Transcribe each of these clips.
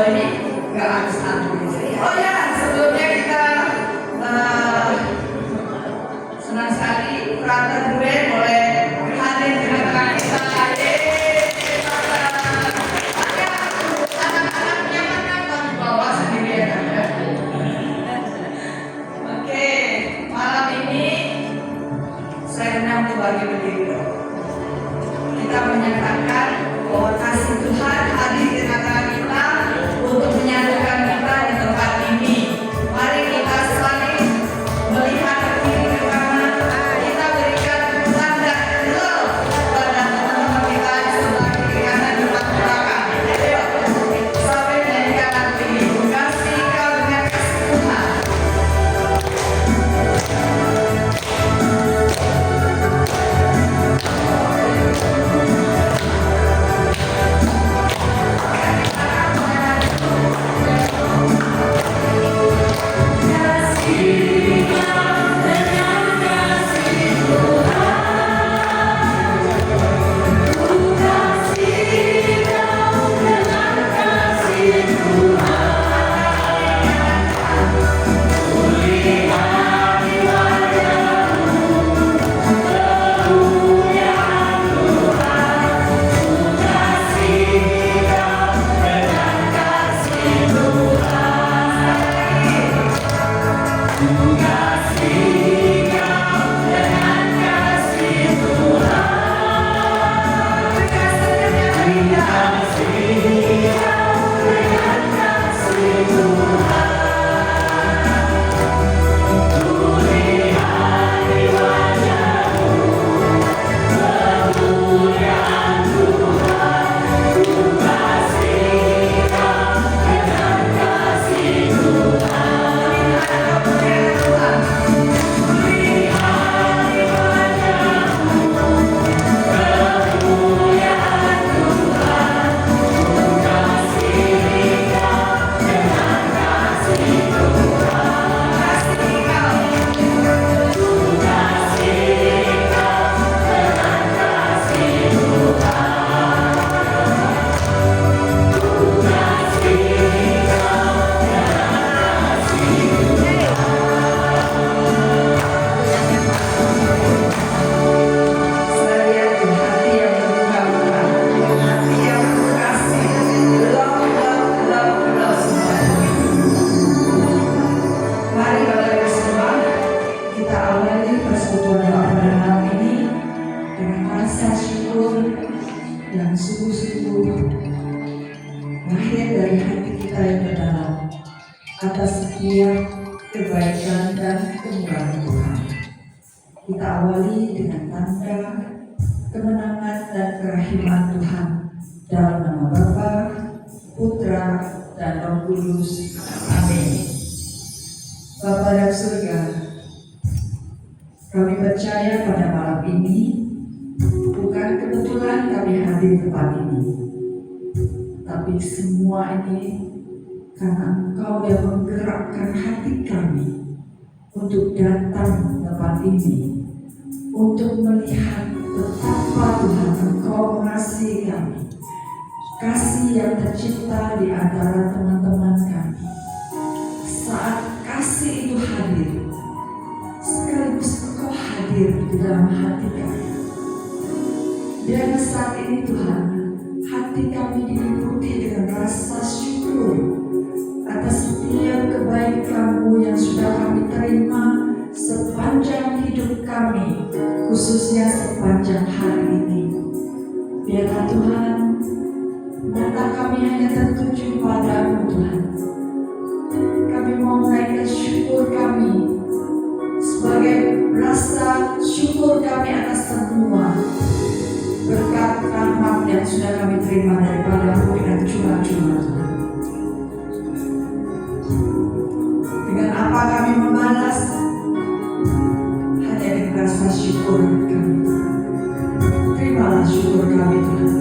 ini nggak harus satu. Oh ya, sebelumnya kita senang sekali Frater Duen boleh hadir di tengah kita. Anak-anaknya mana kami bawa sendirian. Oke, malam ini saya hendak berbagi begitu. Kita menyatakan bahwa kasih Tuhan hadir di tengah kita untuk menyatukan kita di tempat ini. Mari kita saling melihat ke kiri ke kanan. Kita berikan tanda love kepada teman-teman kita di sebelah kiri kanan di belakang. Ayo, sampai menyanyikan lagu ini. Kasih kau dengan kasih Tuhan. Yang sungguh-sungguh lahir dari hati kita yang terdalam atas setiap kebaikan dan kemurahan Tuhan. Kita awali dengan tanda kemenangan dan kerahiman Tuhan dalam nama Bapa, Putra, dan Roh Kudus. Amin. Bapa dan surga, kami percaya pada malam ini bukan kebetulan kami hadir di tempat ini, tapi semua ini karena Engkau yang menggerakkan hati kami untuk datang ke tempat ini, untuk melihat betapa Tuhan Engkau mengasihi kami, kasih yang tercipta di antara teman-teman kami. Saat kasih itu hadir, sekaligus Engkau hadir di dalam hati kami. Dan saat ini Tuhan, hati kami diliputi dengan rasa syukur atas setiap kebaikan-Mu yang sudah kami terima sepanjang hidup kami, khususnya sepanjang hari ini. Biarlah Tuhan, mata kami hanya tertuju pada-Mu Tuhan. Kami mau menaikkan syukur kami sebagai rasa syukur kami atas semua berkat rahmat yang sudah kami terima daripada-Mu dengan cuma-cuma Tuhan. Dengan apa kami membalas? Hanya dengan rasa syukur kami. Terimalah syukur kami Tuhan.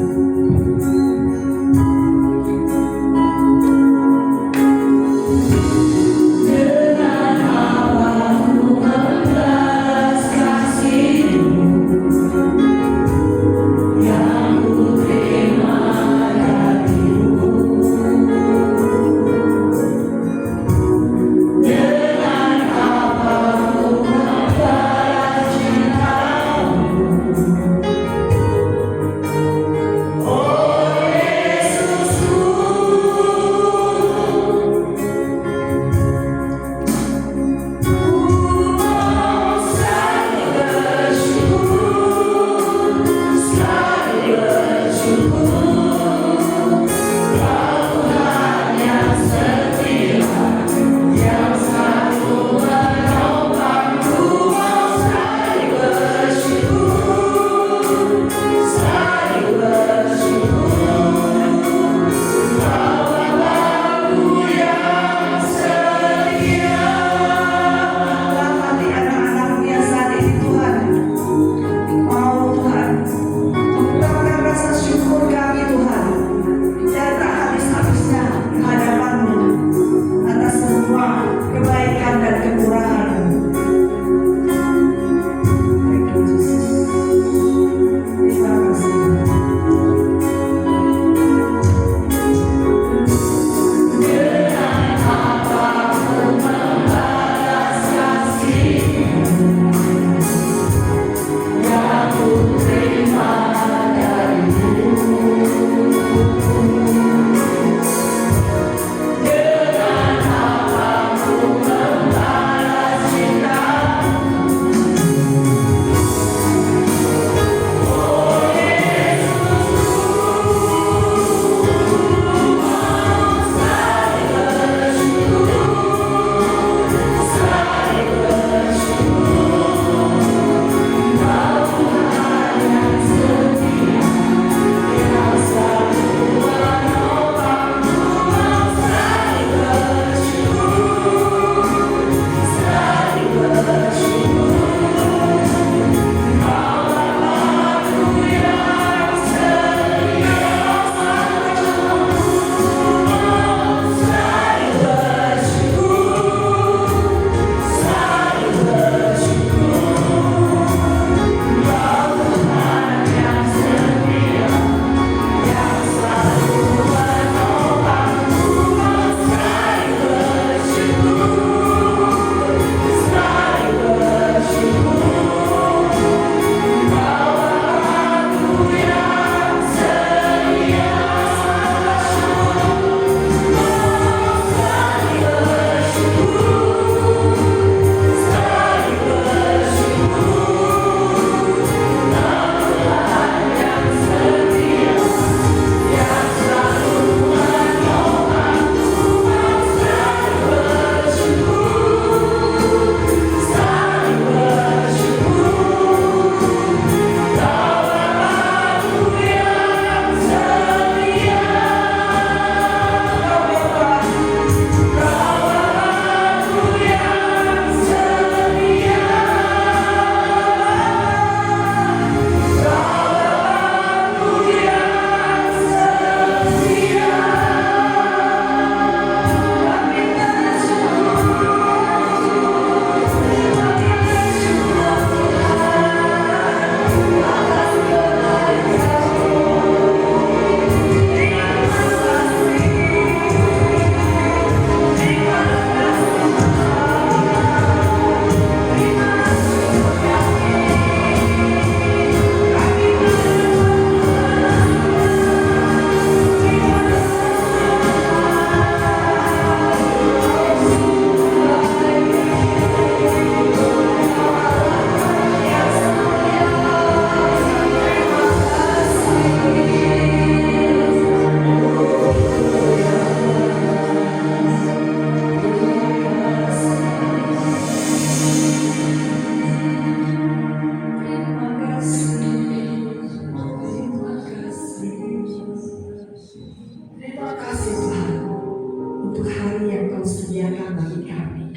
untuk hari yang Kau sediakan bagi kami.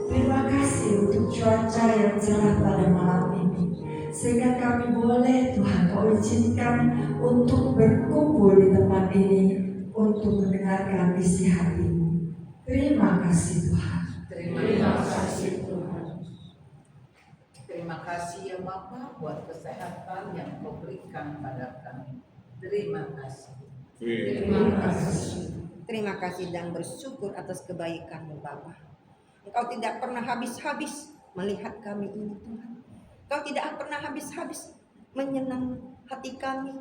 Terima kasih untuk cuaca yang cerah pada malam ini, sehingga kami boleh Tuhan Kau izinkan untuk berkumpul di tempat ini untuk mendengarkan isi hati-Mu. Terima kasih Tuhan. Terima kasih Tuhan. Terima kasih ya Bapa buat kesehatan yang Kau berikan pada kami. Terima kasih. Terima kasih. Terima kasih dan bersyukur atas kebaikan-Mu Bapa. Engkau tidak pernah habis-habis melihat kami ini Tuhan. Engkau tidak pernah habis-habis menyenang hati kami,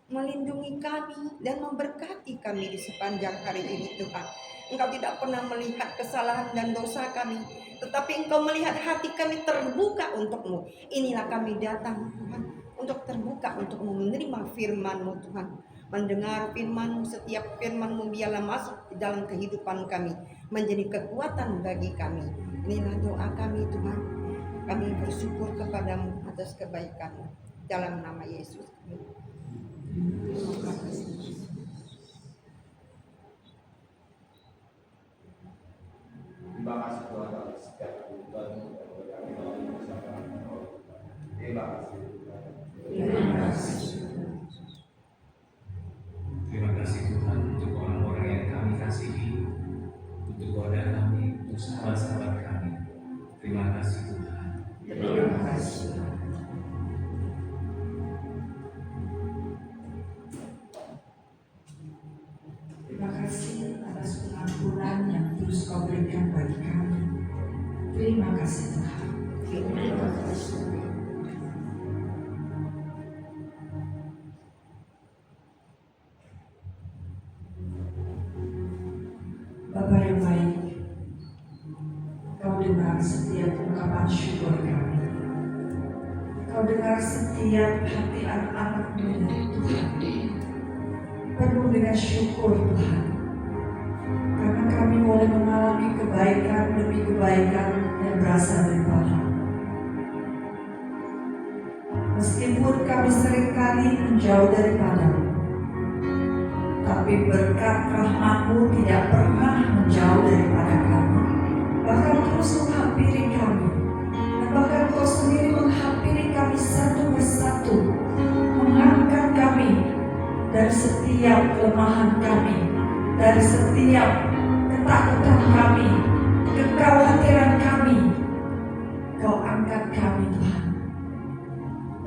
melindungi kami dan memberkati kami di sepanjang hari ini Tuhan. Engkau tidak pernah melihat kesalahan dan dosa kami, tetapi Engkau melihat hati kami terbuka untuk-Mu. Inilah kami datang Tuhan, untuk terbuka untuk menerima firman-Mu Tuhan. Mendengar firman-Mu, setiap firman-Mu biarlah masuk di dalam kehidupan kami, menjadi kekuatan bagi kami. Inilah doa kami Tuhan. Kami bersyukur kepadamu atas kebaikan-Mu. Dalam nama Yesus. Terima kasih. Terima kasih Tuhan atas setiap kebutuhan kami melalui bersama. Terima kasih Tuhan. Terima kasih. Terima kasih Tuhan untuk orang-orang yang kami kasihi, untuk keluarga kami, untuk sahabat-sahabat kami. Terima kasih Tuhan. Terima kasih. Terima kasih atas pengampunan yang terus Kau berikan bagi kami. Terima kasih Tuhan. Terima kasih. Bapa yang baik, Kau dengar setiap ungkapan syukur kami. Kau dengar setiap hati anak-anak-Mu dari Tuhan. Penuh dengan syukur Tuhan, karena kami boleh mengalami kebaikan demi kebaikan yang berasal daripada. Meskipun kami seringkali menjauh daripada-Mu, tapi berkat rahmat-Mu tidak pernah menjauh daripada kami, bahkan terus menghampiri kami, dan bahkan Kau sendiri menghampiri kami satu persatu, mengangkat kami dari setiap kelemahan kami, dari setiap ketakutan kami, kekhawatiran kami. Kau angkat kami Tuhan,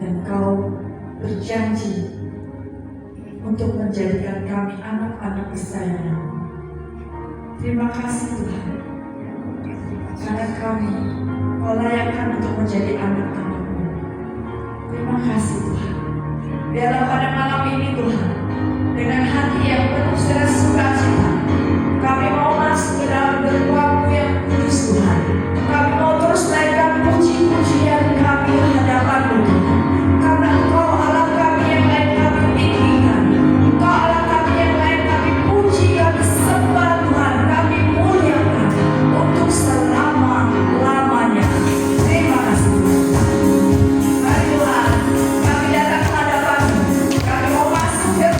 dan Kau berjanji untuk menjadikan kami anak-anak kesayangan. Terima kasih Tuhan, karena kami Kau layakkan untuk menjadi anak-anak-Mu. Terima kasih Tuhan. Biarlah pada malam ini Tuhan, dengan hati yang penuh dengan sukacita, kami mau masuk ke dalam gerbang-Mu yang kudus Tuhan. Kami mau terus naikkan puji-pujian kami hadapan-Mu Tuhan, karena Engkau Allah kami yang lain kami tinggikan. Engkau Allah kami yang lain kami puji, kami sembah Tuhan, kami muliakan untuk selama-lamanya. Terima kasih Tuhan. Mari Tuhan, kami datang ke hadapan-Mu. Kami mau masuk ke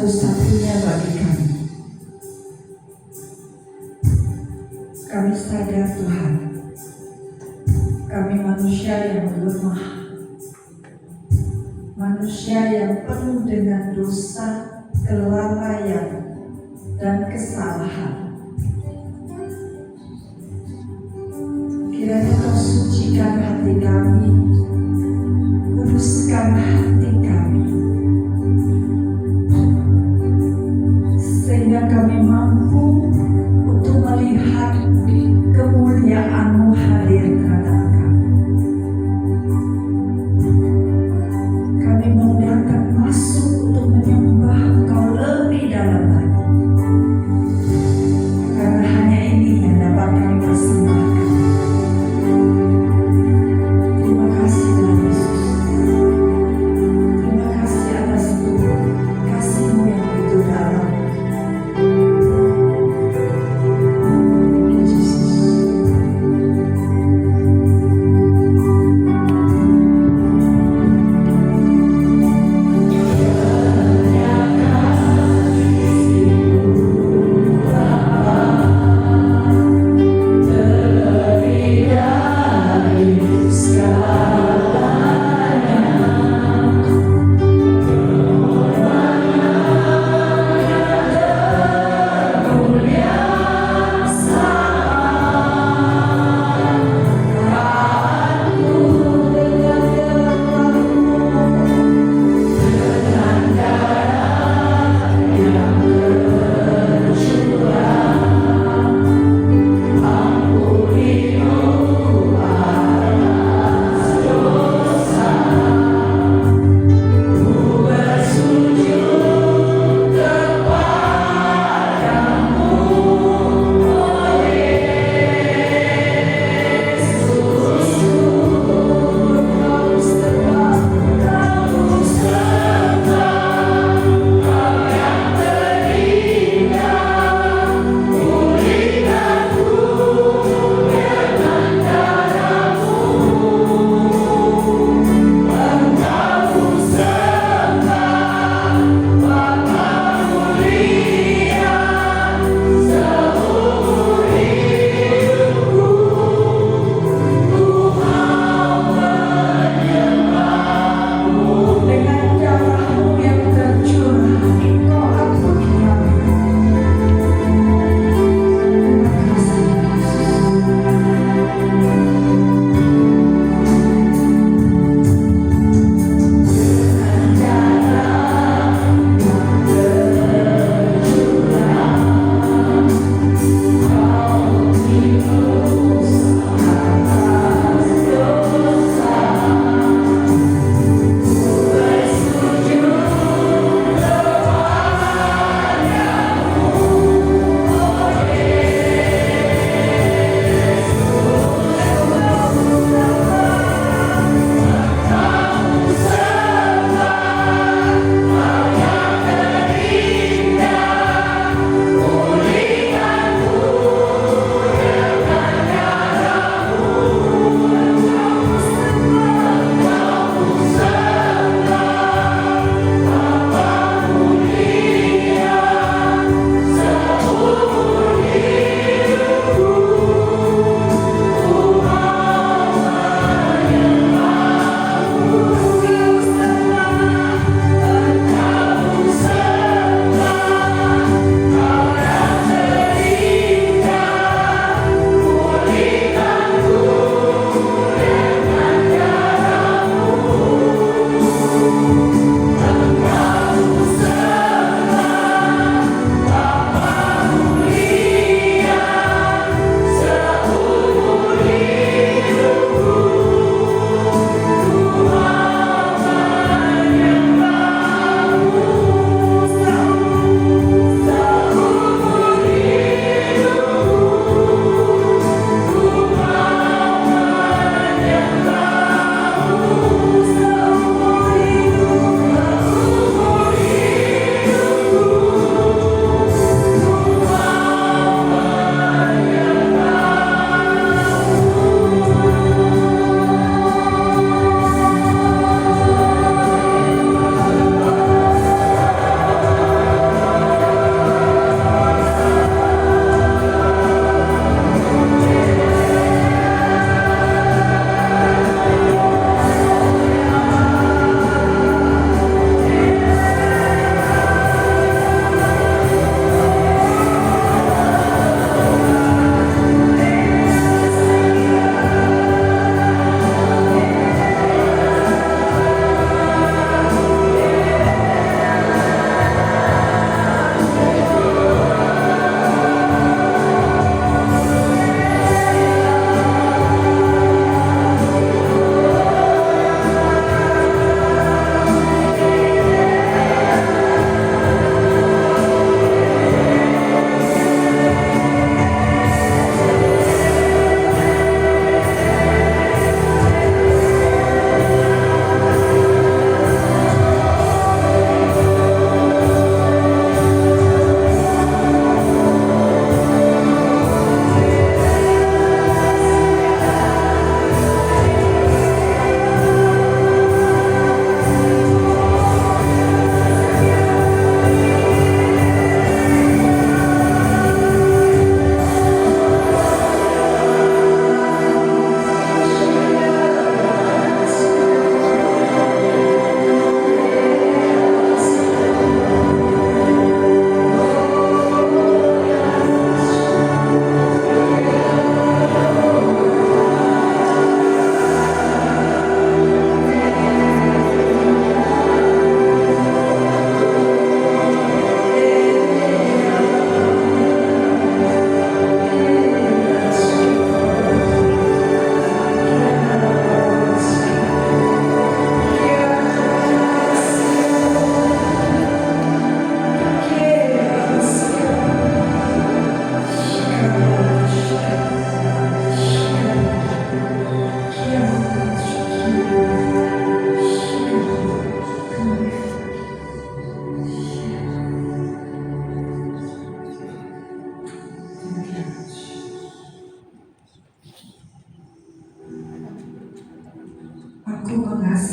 satu-satunya bagi kami. Kami sadar Tuhan, kami manusia yang lemah, manusia yang penuh dengan dosa, kelalaian, dan kesalahan. Kiranya Kau sucikan hati kami, kuduskan hati kami, sehingga kami mampu untuk melihat kemuliaan-Mu hadir terhadap kami. Kami mau datang masuk untuk menyembah Engkau lebih dalam lagi, karena hanya ini yang dapat kami persembahkan. Terima kasih Tuhan Yesus. Terima kasih atas kasih-Mu yang begitu dalam.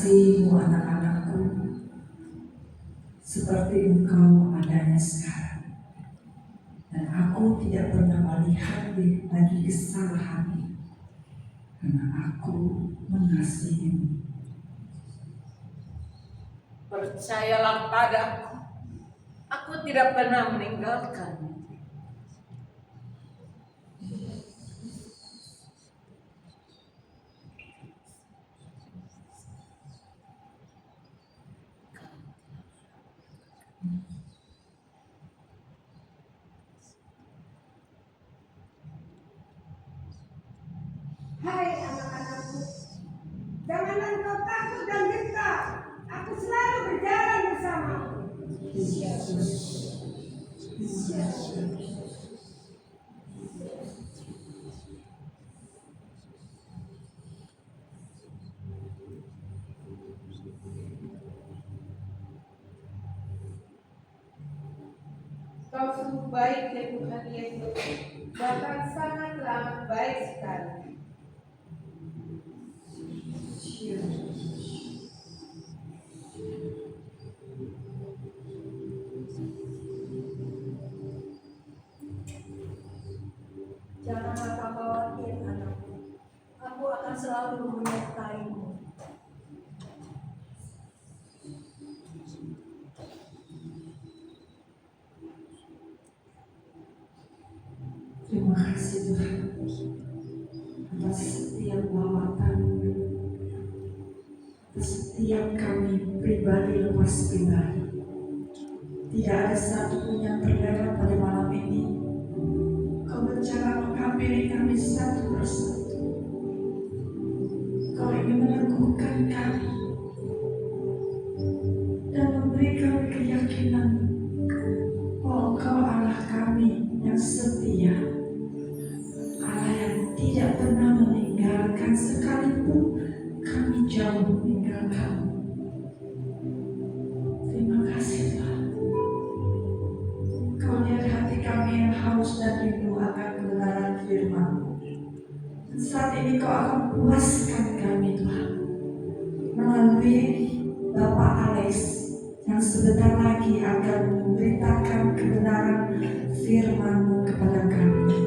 mengasihimu anak-anakku seperti engkau adanya sekarang. Dan aku tidak pernah melihat lagi kesalahanmu, karena aku mengasihimu. Percayalah padaku, aku tidak pernah meninggalkanmu. Hai anak-anakku, janganlah engkau takut dan gentar. Aku selalu berjalan bersamamu. Kau sungguh baik ya Tuhan Yesus, bahkan sangatlah baik sekali. Janganlah kau khawatir anakku, aku akan selalu menyertaimu. Terima kasih Tuhan atas setiap lawatan-Mu, atas setiap kami pribadi lepas pribadi. Tidak ada satupun yang terlewat pada malam ini. Kau bercara menghampiri kami satu persatu. Kau ingin meneguhkan kami dan memberi kami keyakinan bahwa Engkau Allah kami yang setia, Allah yang tidak pernah meninggalkan sekalipun kami jauh meninggalkan-Mu. Terima kasih Tuhan. Kau lihat hati kami yang haus dan rindu akan kebenaran firman-Mu. Dan saat ini Kau akan puaskan kami Tuhan melalui Bapak Alex yang sebentar lagi akan memberitakan kebenaran firman-Mu kepada kami.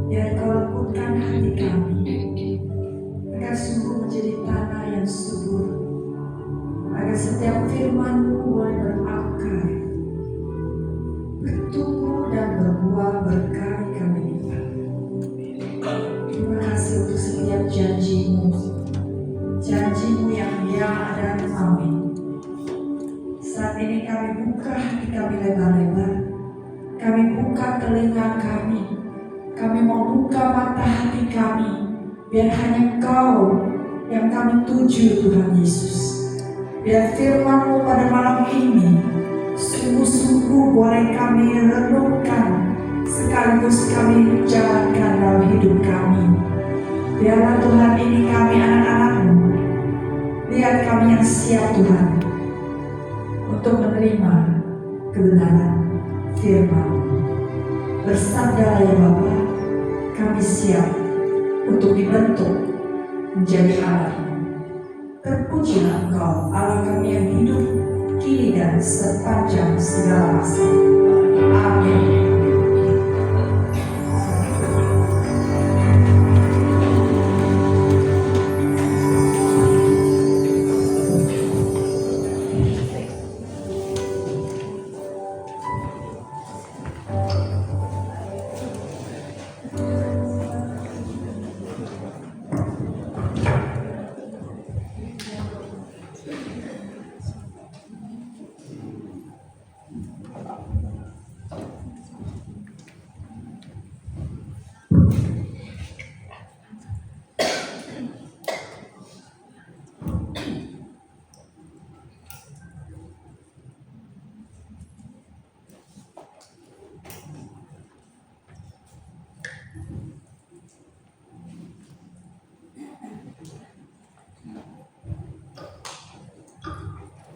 Biar Kau lembutkan hati kami agar sungguh menjadi tanah yang subur, agar setiap firman-Mu boleh berakar, bertumbuh dan berbuah berkali-kali lipat. Terima kasih untuk setiap janji-Mu, janji-Mu yang ya dan amin. Saat ini kami buka hati kami lebar-lebar, kami buka telinga kami mau buka mata hati kami, biar hanya Kau yang kami tuju Tuhan Yesus. Biar firman-Mu pada malam ini sungguh-sungguh boleh kami renungkan, sekaligus kami jalankan dalam hidup kami. Biarlah Tuhan ini kami anak-anak-Mu, lihat kami yang siap Tuhan untuk menerima kebenaran firman-Mu. Bersabdalah ya Bapa, kami siap untuk dibentuk menjadi anak-Mu. Terpujilah Engkau Allah kami yang hidup kini dan sepanjang segala masa. Amin.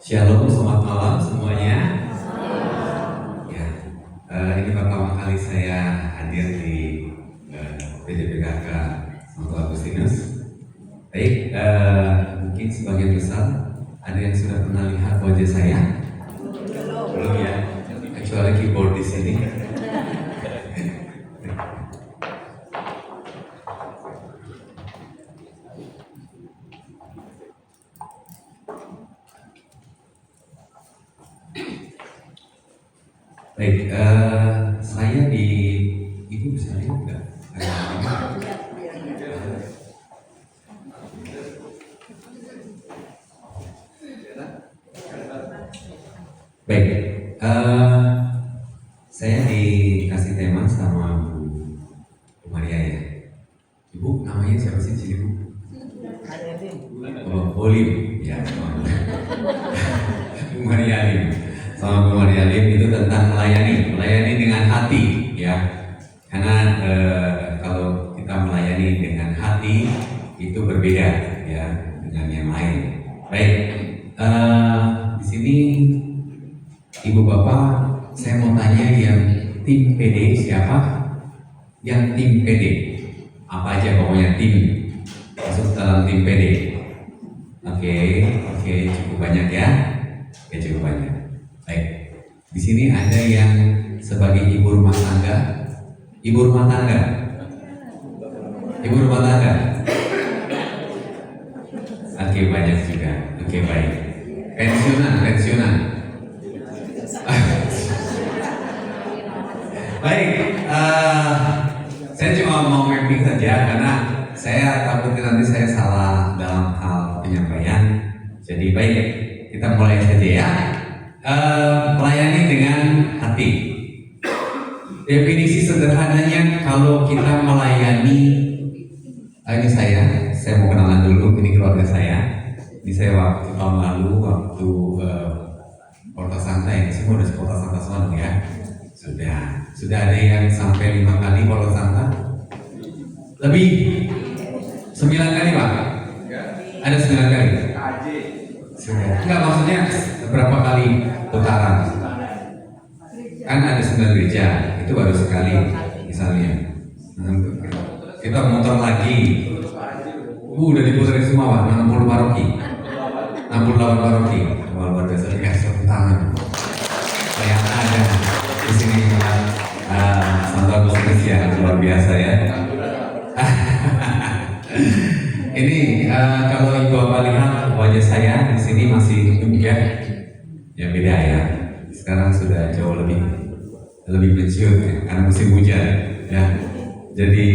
Shalom, selamat malam semuanya. Ya, ini pertama kali saya hadir di PJPKK Santo Agustinus. Baik, mungkin sebagian besar ada yang sudah pernah lihat wajah saya? Belum ya, kecuali keyboard di sini. Baik, saya di Ibu bisa lihat nggak? Baik, saya dikasih tema sama Bu Maria ya. Ibu namanya siapa sih Ibu? Oh, Lim, ya. Bu Maria Lim. Sama Bu Maria Lim itu tentang melayani dengan hati ya. Karena kalau kita melayani dengan hati itu berbeda ya dengan yang lain. Baik, di sini Ibu Bapak, saya mau tanya yang tim PD siapa? Yang tim PD apa aja pokoknya tim masuk dalam tim PD. Oke, cukup banyak ya. Oke, cukup banyak. Baik, di sini ada yang sebagai ibu rumah tangga. Ibu rumah tangga. Ibu rumah tangga. Oke, banyak juga. Oke, baik. Pensiunan. Baik, saya cuma mau mapping saja karena saya takut nanti saya salah dalam hal penyampaian. Jadi baik, kita mulai saja ya. Melayani dengan hati. Definisi sederhananya kalau kita melayani, ini saya mau kenalan dulu. Ini keluarga saya. Ini saya waktu tahun lalu waktu Porta Santa ya. Semua udah Porta Santa semua ya. Sudah ada yang sampai 5 kali Porta Santa. Lebih 9 kali Pak. Ada 9 kali. Enggak, maksudnya berapa kali putaran? Kan ada 9 gereja, itu baru sekali misalnya. Kita muter lagi. Udah diputerin semua Pak, 60 paroki. 68 paroki. Luar biasa, dikasih tangan. Saya ada di sini Santo Agustinus ya, luar biasa ya. Ini kalau Ibu Bapak lihat wajah saya di sini masih ya beda ya. Sekarang sudah jauh lebih pensiun ya, karena musim hujan ya. Jadi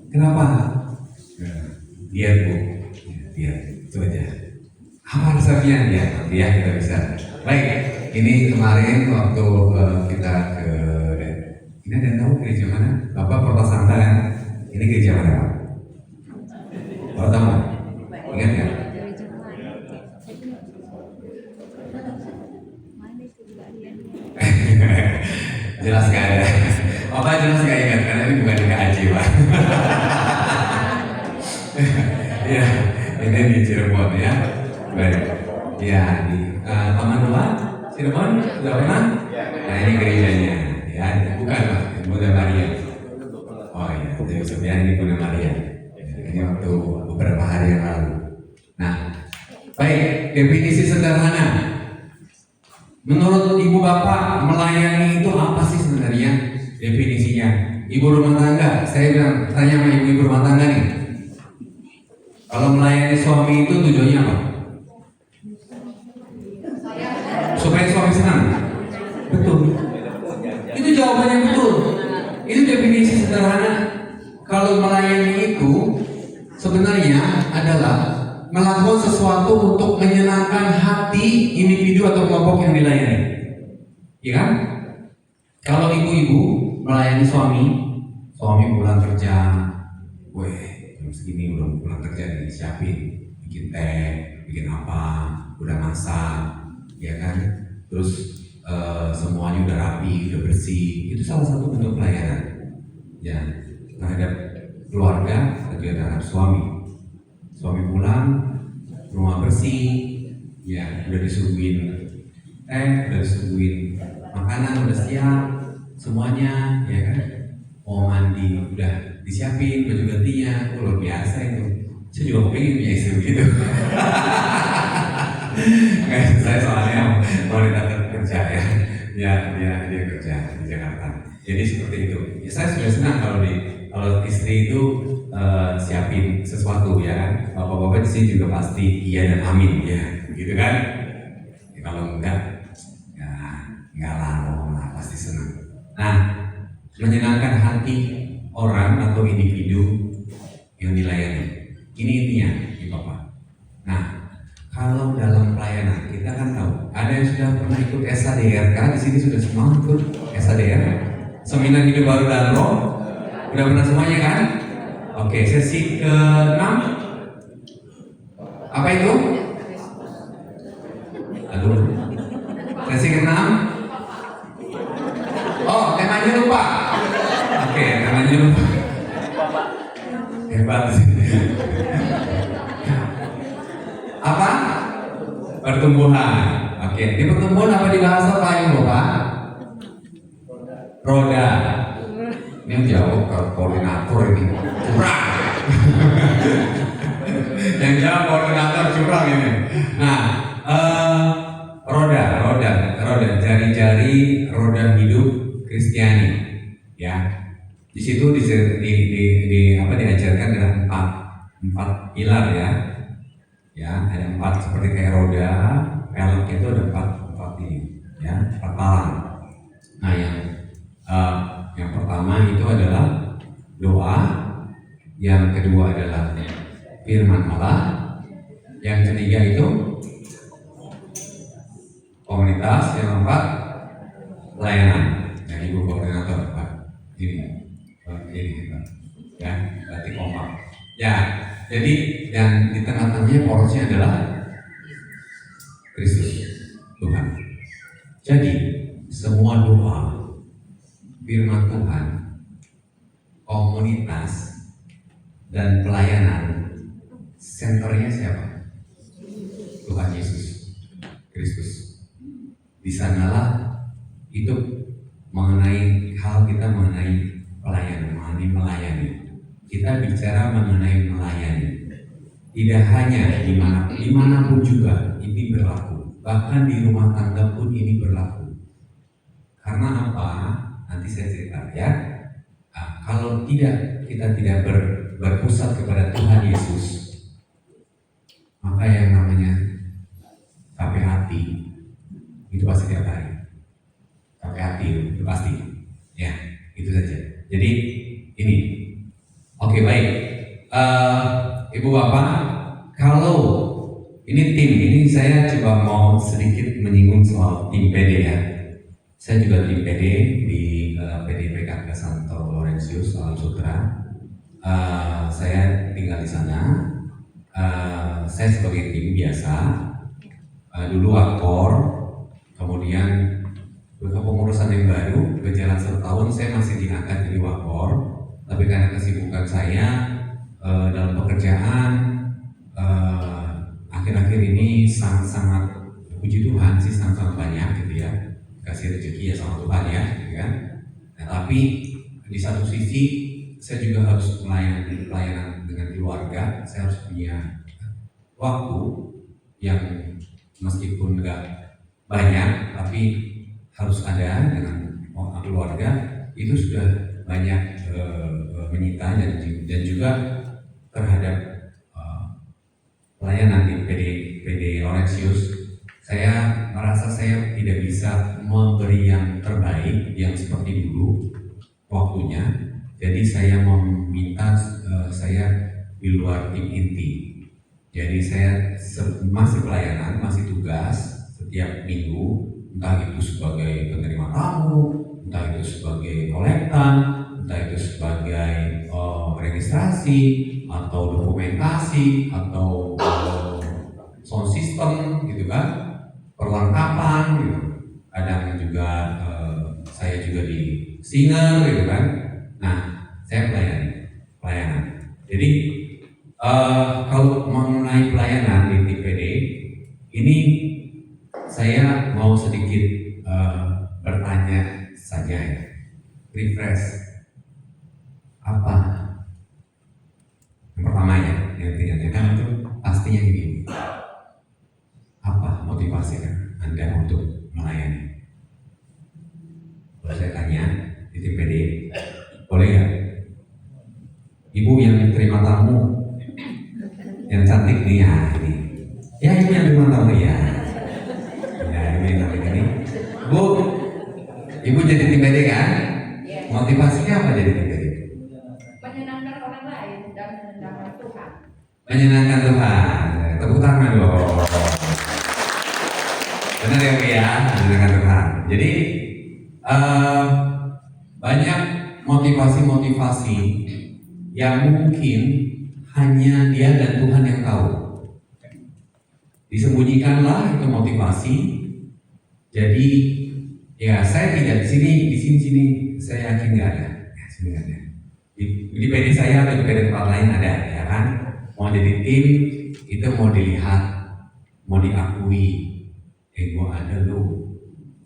kenapa? Lihat Bu, lihat itu aja. Apa resepnya ya kita bisa. Baik, ini kemarin waktu kita ke ini ada yang tahu gereja mana? Bapak Porta Santa kan? Ini gereja mana Pak? Pertama, ingat ya? Jelas gak ada. Bapak jelas gak ingat karena ini bukan di KAJ Pak. Ya, ini di Cirebon ya. Baik. Ya, di Taman Dua Cirebon sudah pernah? Nah ini gerejanya ya, bukan Pak, Bunda Maria. Oh iya, Dewi Supiani ini Bunda Maria. Ini waktu beberapa hari yang lalu. Nah, baik, definisi sederhana. Menurut Ibu Bapak, melayani itu apa sih sebenarnya definisinya? Ibu rumah tangga, saya bilang tanya sama ibu rumah tangga nih. Kalau melayani suami itu tujuannya apa? Supaya suami senang. Betul. Itu jawabannya betul. Itu definisi sederhana. Kalau melayani itu sebenarnya adalah melakukan sesuatu untuk menyenangkan hati individu atau kelompok yang dilayani. Iya kan? Kalau ibu-ibu melayani suami pulang kerja, jam segini udah pulang kerja disiapin, bikin teh, bikin apa, udah masak, ya kan? Terus semuanya udah rapi, udah bersih. Itu salah satu bentuk pelayanan, ya, terhadap keluarga dan juga terhadap suami. Suami pulang, rumah bersih, ya, udah disuguhin teh, udah disuguhin makanan, udah siap, semuanya, ya kan? Mau mandi, udah disiapin baju gantinya, luar biasa itu. Saya juga pengen punya istri begitu. Saya soalnya wanita kerja ya. Dia kerja di Jakarta. Jadi seperti itu. Ya, saya sudah senang kalau istri itu siapin sesuatu ya kan. Bapak-bapak di sini juga pasti iya dan amin ya, begitu kan? Ya, kalau enggak, ya enggak lah, pasti senang. Nah, menyenangkan hati orang atau individu yang dilayani. Ini intinya, ya Bapak. Nah, kalau dalam pelayanan kita kan tahu ada yang sudah pernah ikut SADR kan? Di sini sudah semua ikut SADR, Seminar Hidup Baru dan Roh. Udah pernah semuanya kan? Oke, sesi ke-6 apa itu? Aduh, sesi ke-6. Oh, temanya lupa. Oke, temanya lupa. Hebat sih. Apa? Pertumbuhan. Oke, di pertumbuhan apa dibahas apa yang Bapak? Roda. Ini jauh ke koordinator ini. Curang. Yang jauh koordinator curang ini. Nah, roda, jari-jari roda hidup Kristiani. Ya, di situ diajarkan dengan empat pilar ya. Ya, ada 4 seperti kayak roda, pelek itu ada 4 ini, ya, 4 palang. Nah, yang pertama itu adalah doa, yang kedua adalah firman Allah, yang ketiga itu komunitas, yang keempat pelayanan. Yang ibu koordinator Pak, ini Pak, ya, berarti kompak. Ya, jadi yang di tengah-tengahnya porosnya adalah Kristus, Tuhan. Jadi semua doa, firman Tuhan, komunitas, dan pelayanan, senternya siapa? Tuhan Yesus Kristus. Di sanalah itu mengenai hal kita mengenai pelayanan, mengenai melayani. Kita bicara mengenai melayani. Tidak hanya dimanapun juga ini berlaku. Bahkan di rumah tangga pun ini berlaku. Karena apa? Nanti saya cerita ya. Nah, kalau kita tidak berpusat kepada Tuhan Yesus, maka yang namanya capek hati itu pasti tiap hari. Capek hati itu pasti. Ya, itu saja. Jadi ini. Oke, baik. Ibu Bapak, kalau ini tim, ini saya coba mau sedikit menyinggung soal tim PD ya. Saya juga tim PD di PD PKK Santo Laurentius Alam Sutra. Saya tinggal di sana. Saya sebagai tim biasa. Dulu aktor, kemudian kepengurusan yang baru berjalan 1 tahun saya masih diangkat jadi wakor. Tapi karena kesibukan saya dalam pekerjaan akhir-akhir ini sangat puji Tuhan sih sangat banyak gitu ya, kasih rezeki ya sama Tuhan ya, gitu kan. Nah, tapi di satu sisi saya juga harus pelayanan dengan keluarga. Saya harus punya waktu yang meskipun nggak banyak tapi harus ada dengan keluarga. Itu sudah banyak menyita dan juga terhadap pelayanan di PD Laurentius. Saya merasa saya tidak bisa memberi yang terbaik yang seperti dulu waktunya. Jadi saya meminta saya di luar tim inti. Jadi saya masih pelayanan, masih tugas setiap minggu, entah itu sebagai penerima tamu, entah itu sebagai kolektan, entah itu sebagai registrasi atau dokumentasi atau sound system gitu kan, perlengkapan gitu. Kadang juga saya juga di singer gitu kan. Nah, saya pelayanan. Jadi kalau mengenai pelayanan di TPD ini saya mau sedikit bertanya saja ya. Refresh apa? Yang pertama ya, yang ibu yang terima tamu yang cantik nih ya ini. Ya ibu yang terima tamu ya. Ya ibu yang cantik ini. Bu, ibu jadi tim PD kan? Motivasinya apa jadi tim PD? Menyenangkan orang lain dan menyenangkan Tuhan. Menyenangkan Tuhan. Tepuk tangan dong. Benar ya Bu ya, menyenangkan Tuhan. Jadi banyak motivasi-motivasi yang mungkin hanya dia dan Tuhan yang tahu. Disembunyikanlah itu motivasi. Jadi ya saya tidak di sini saya yakin nggak ada. Ya, sini nggak ada. Di PD saya atau di PD tempat lain ada, ya kan? Mau jadi tim itu mau dilihat, mau diakui. Gua ada loh,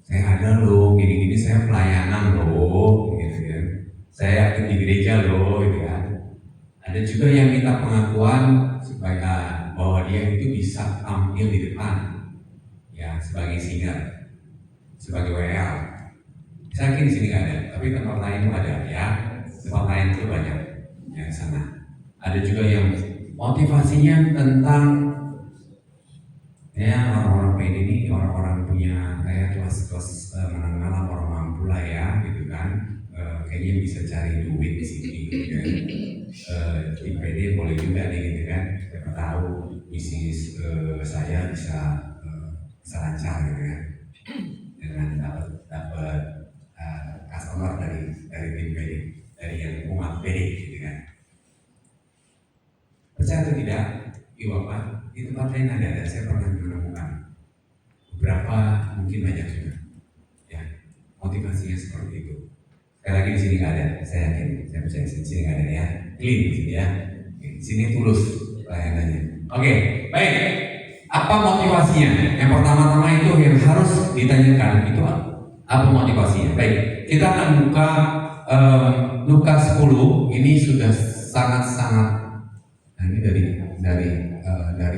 saya ada loh, gini-gini saya pelayanan loh, gitu kan. Saya aktif di gereja loh, gitu kan. Ada juga yang minta pengakuan supaya bahwa dia itu bisa tampil di depan, ya sebagai singer, sebagai WL. Saya yakin di sini nggak ada, tapi tempat lain itu ada, ya. Tempat lain itu banyak, ya di sana. Ada juga yang motivasinya tentang ya orang-orang PD ini, orang-orang punya kayak kelas menengah orang mampu lah ya, gitu kan. Kayaknya bisa cari duit di sini, gitu kan. Di PD boleh juga nih, gitu kan. Siapa tahu bisnis saya bisa lancar, gitu kan. Dengan dapat customer dari tim PD, dari yang umat PD, gitu kan. Percaya atau tidak, Ibu Bapak, di tempat lain ada, dan saya pernah menemukan beberapa, mungkin banyak juga, ya motivasinya seperti itu. Sekali lagi di sini nggak ada, saya yakin, saya percaya di sini nggak ada ya, clean di sini ya, di sini tulus pelayanannya. Oke, baik. Apa motivasinya? Yang pertama-tama itu yang harus ditanyakan itu apa motivasinya? Baik, kita akan buka Lukas 10. Ini sudah sangat-sangat. Nah, ini dari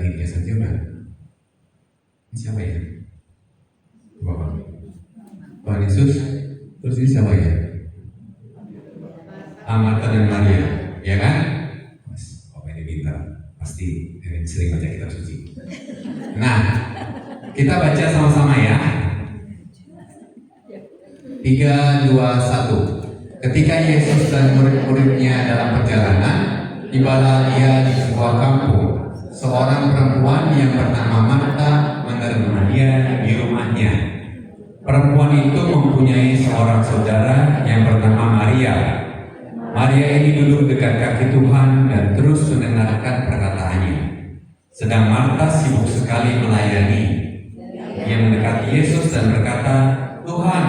India saja kan? Ini siapa ya? Bapak. Tuhan Yesus. Terus ini siapa ya? Marta dan Maria, ya kan? Mas, Bapak ini pintar. Pasti sering baca kitab suci. Nah, kita baca sama-sama ya. 3, 2, 1. Ketika Yesus dan murid-muridnya dalam perjalanan, tibalah dia di sebuah kampung. Seorang perempuan yang bernama Marta menerima dia di rumahnya. Perempuan itu mempunyai seorang saudara yang bernama Maria. Maria ini duduk dekat kaki Tuhan dan terus mendengarkan perkataannya. Sedang Marta sibuk sekali melayani. Ia mendekati Yesus dan berkata, "Tuhan,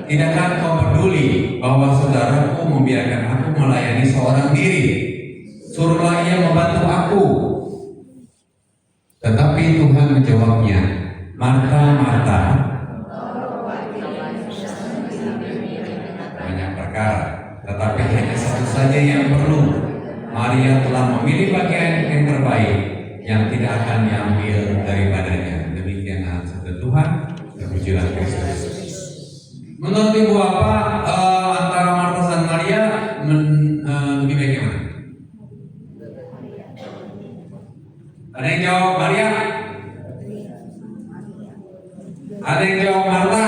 tidakkah kau peduli bahwa saudaraku membiarkan aku melayani seorang diri? Suruhlah ia membantu aku." Tetapi Tuhan menjawabnya, "Marta, Marta, banyak perkara, tetapi hanya satu saja yang perlu. Maria telah memilih bagian yang terbaik, yang tidak akan diambil daripadanya." Demikian sabda Tuhan. Terpujilah Kristus. Menurut Ibu apa antara Marta dan Maria lebih baik yang mana? Ada yang jawab Maria? Ada yang jawab Marta?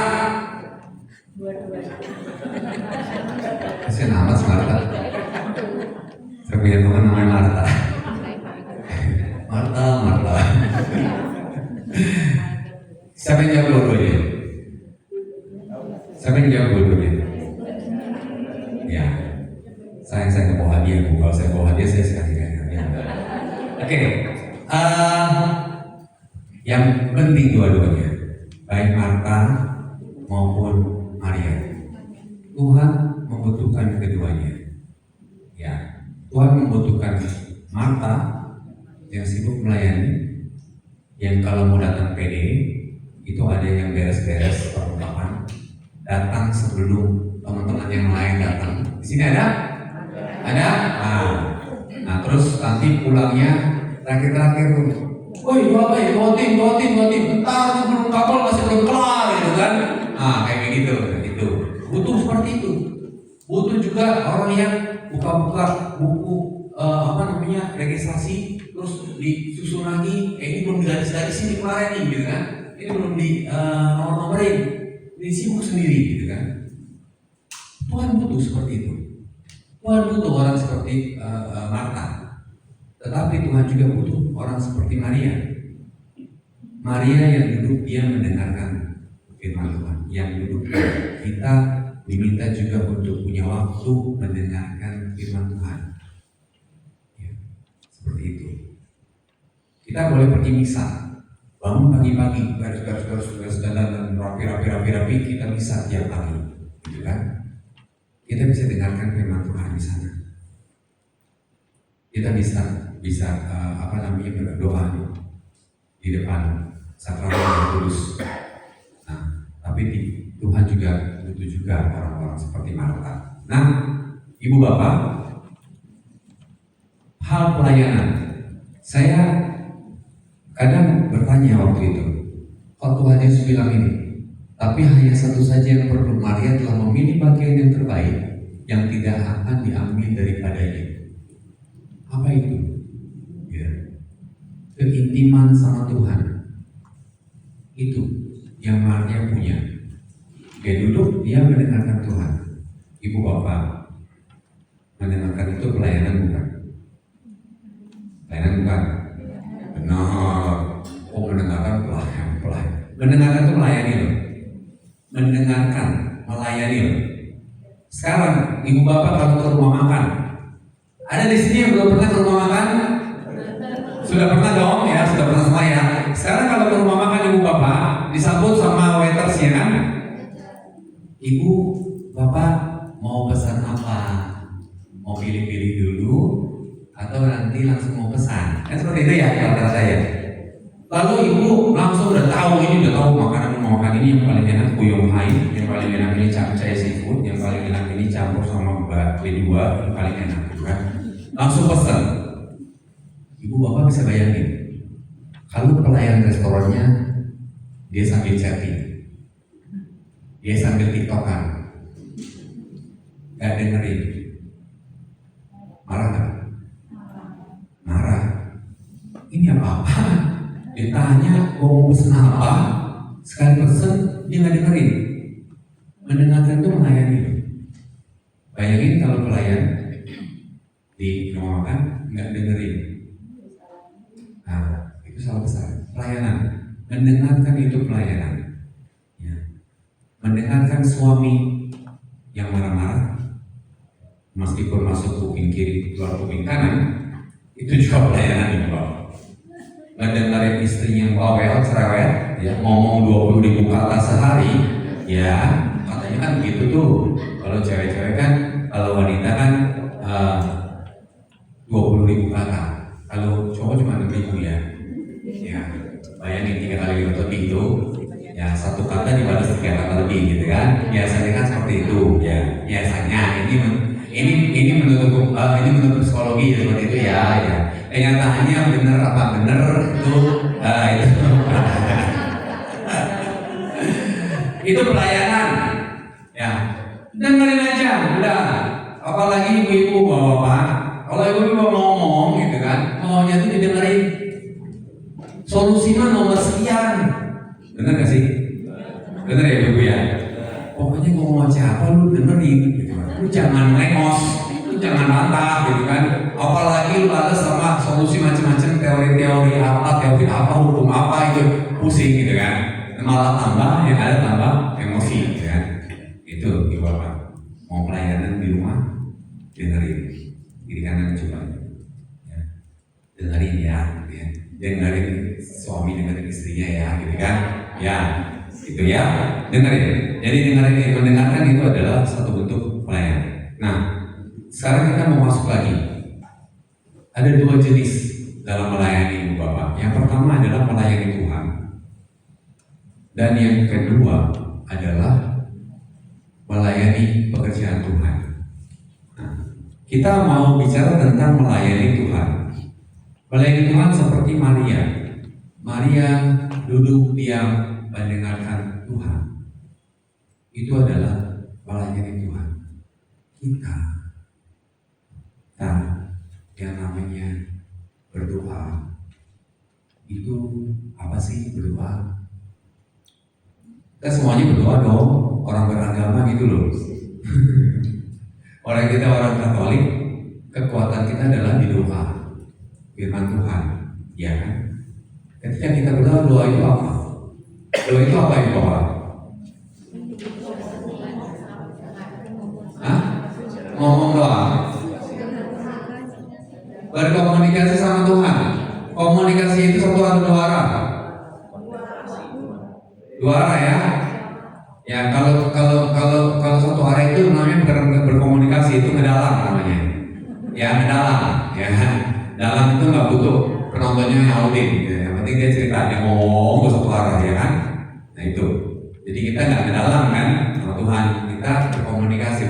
Kasian amat Marta. Saya punya teman namanya Marta. Marta. Siapa yang jawab dua-duanya? Siapa yang jawab dua-duanya? Ya, saya nggak bawa hadiah. Kalau saya bawa hadiah saya sekali hadiah. Oke. Yang penting dua-duanya, baik Marta maupun Maria, Tuhan membutuhkan keduanya. Ya, Tuhan membutuhkan Marta yang sibuk melayani, yang kalau mau datang PD itu ada yang beres-beres perlengkapan, datang sebelum teman-teman yang lain datang. Di sini ada? Ada? Nah, terus nanti pulangnya terakhir tuh, woi bawa tim, bentar belum kapal masih belum kelar, gitu kan? Kayak gitu, butuh seperti itu. Butuh juga orang yang buka-buka buku registrasi, terus disusun lagi, ini belum digaris-garis ini kemarin nih gitu kan, ini belum di nomor-nomorin, ini sibuk sendiri gitu kan. Tuhan butuh seperti itu. Tuhan butuh orang seperti Marta. Tetapi Tuhan juga butuh orang seperti Maria. Maria yang duduk dia mendengarkan firman Tuhan. Yang duduk kita diminta juga untuk punya waktu mendengarkan firman Tuhan. Ya, seperti itu. Kita boleh pergi misa, bangun pagi-pagi, garis dan rapi, kita bisa tiap pagi, gitu kan? Kita bisa dengarkan firman Tuhan di sana. Kita bisa berdoa di depan sakramen yang kudus. Nah, tapi Tuhan juga butuh juga orang-orang seperti Marta. Nah, Ibu Bapak, hal pelayanan, saya kadang bertanya waktu itu, kalau Tuhan Yesus bilang ini, tapi hanya satu saja yang perlu, Maria telah memilih bagian yang terbaik yang tidak akan diambil daripadanya. Apa itu? Ya. Keintiman sama Tuhan. Itu yang Maria punya. Dia duduk, dia mendengarkan Tuhan. Ibu Bapak, mendengarkan itu pelayanan bukan? Pelayanan bukan? Benar. Oh, mendengarkan pelayan. Mendengarkan itu melayani loh. Mendengarkan, melayani loh. Sekarang Ibu Bapak kalau ke rumah makan, ada di sini yang belum pernah ke rumah makan? Sudah pernah dong ya, sudah pernah semua ya. Sekarang kalau ke rumah makan Ibu Bapak disambut sama waitersnya kan? Ibu Bapak mau pesan apa? Mau pilih-pilih dulu atau nanti langsung mau pesan? Kan seperti itu ya rata-rata ya. Lalu ibu langsung udah tahu makanan mau makan ini yang paling enak kuyung hai, yang paling enak ini capcay seafood, yang paling enak ini campur sama B2, yang paling enak kan? Langsung pesan. Ibu Bapak bisa bayangin kalau pelayan restorannya dia sambil chatting, dia sambil tiktokan, gak dengerin, marah gak? Marah. Ini apa-apa? Ditanya mau pesen apa, sekali pesen dia nggak dengerin. Mendengarkan itu melayani. Bayangin kalau pelayan di rumah makan nggak dengerin, nah itu salah besar. Pelayanan, mendengarkan itu pelayanan. Ya. Mendengarkan suami yang marah-marah, meskipun masuk kuping kiri keluar kuping kanan, itu juga pelayanan ya Pak. Ngedengerin istrinya yang bawel, cerewet, ya ngomong 20.000 kata sehari, ya katanya kan gitu tuh. Kalau cewek-cewek kan, kalau wanita kan 20.000 kata. Kalau cowok cuma 6.000 ya. Ya, bayangin 3 kali lebih itu, ya 1 kata dibalas 3 kata lebih gitu kan. Biasanya kan seperti itu, ya biasanya ini menurut psikologi ya seperti itu ya. Kenyataannya bener apa bener itu itu pelayanan ya, dengerin aja udah. Apalagi ibu-ibu bapak, kalau ibu-ibu ngomong gitu kan, maunya tuh didengerin. Solusi mah nomor sekian, bener gak sih? Bener ya ibu ya? Pokoknya ngomong siapa lu dengerin gitu kan. Lu jangan lengos, lu jangan bantah gitu kan. Apalagi lu balas sama solusi macam-macam, teori apa, hukum apa, itu pusing gitu kan. Malah tambah yang ada tambah emosi gitu kan. Itu ibu bapak mau pelayanan di rumah, dengerin kiri kanan coba ya. Dengerin ya, gitu ya. Dengerin suami, dengerin istrinya ya gitu kan ya, itu ya, dengerin. Jadi mendengarkan itu adalah satu bentuk pelayanan. Nah, sekarang kita mau masuk lagi. Ada 2 jenis dalam melayani Ibu Bapak. Yang pertama adalah melayani Tuhan, dan yang kedua adalah melayani pekerjaan Tuhan. Nah, kita mau bicara tentang melayani Tuhan. Melayani Tuhan seperti Maria. Maria duduk diam mendengarkan Tuhan. Itu adalah melayani Tuhan. Kita yang namanya berdoa. Itu apa sih berdoa? Kita semuanya berdoa dong, orang beragama gitu loh. Orang kita orang Katolik, kekuatan kita adalah di doa, firman Tuhan, ya kan? Ketika kita berdoa, doa itu apa? Doa itu apa itu Pak? Hah? Ngomong doa, berkomunikasi sama Tuhan. Komunikasi itu satu atau dua arah? Dua arah ya. Ya kalau satu arah itu namanya berkomunikasi, itu ngedalam namanya. Ya ngedalam, ya. Dalam itu nggak butuh penontonnya yang audit. Ya. Yang penting dia cerita, dia ngomong ke satu arah ya kan. Nah itu. Jadi kita nggak ngedalam kan sama Tuhan. Kita berkomunikasi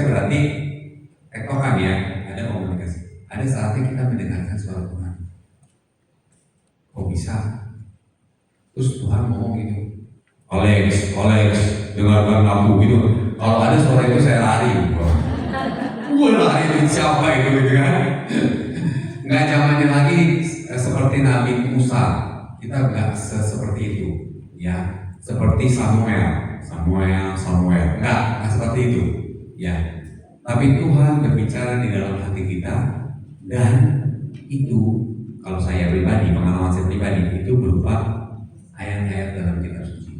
berarti tektokan ya. Ada komunikasi. Ada saatnya kita mendengarkan suara Tuhan. Kok bisa? Terus Tuhan ngomong gitu, Alex, dengarkan aku gitu. Kalau ada suara itu saya lari. Gue lari itu siapa itu gitu kan? Nggak zamannya lagi seperti Nabi Musa. Kita nggak seperti itu, ya. Seperti Samuel. Nggak seperti itu, ya. Tapi Tuhan berbicara di dalam hati kita, dan itu kalau saya pribadi, pengalaman saya pribadi itu berupa ayat-ayat dalam kitab suci.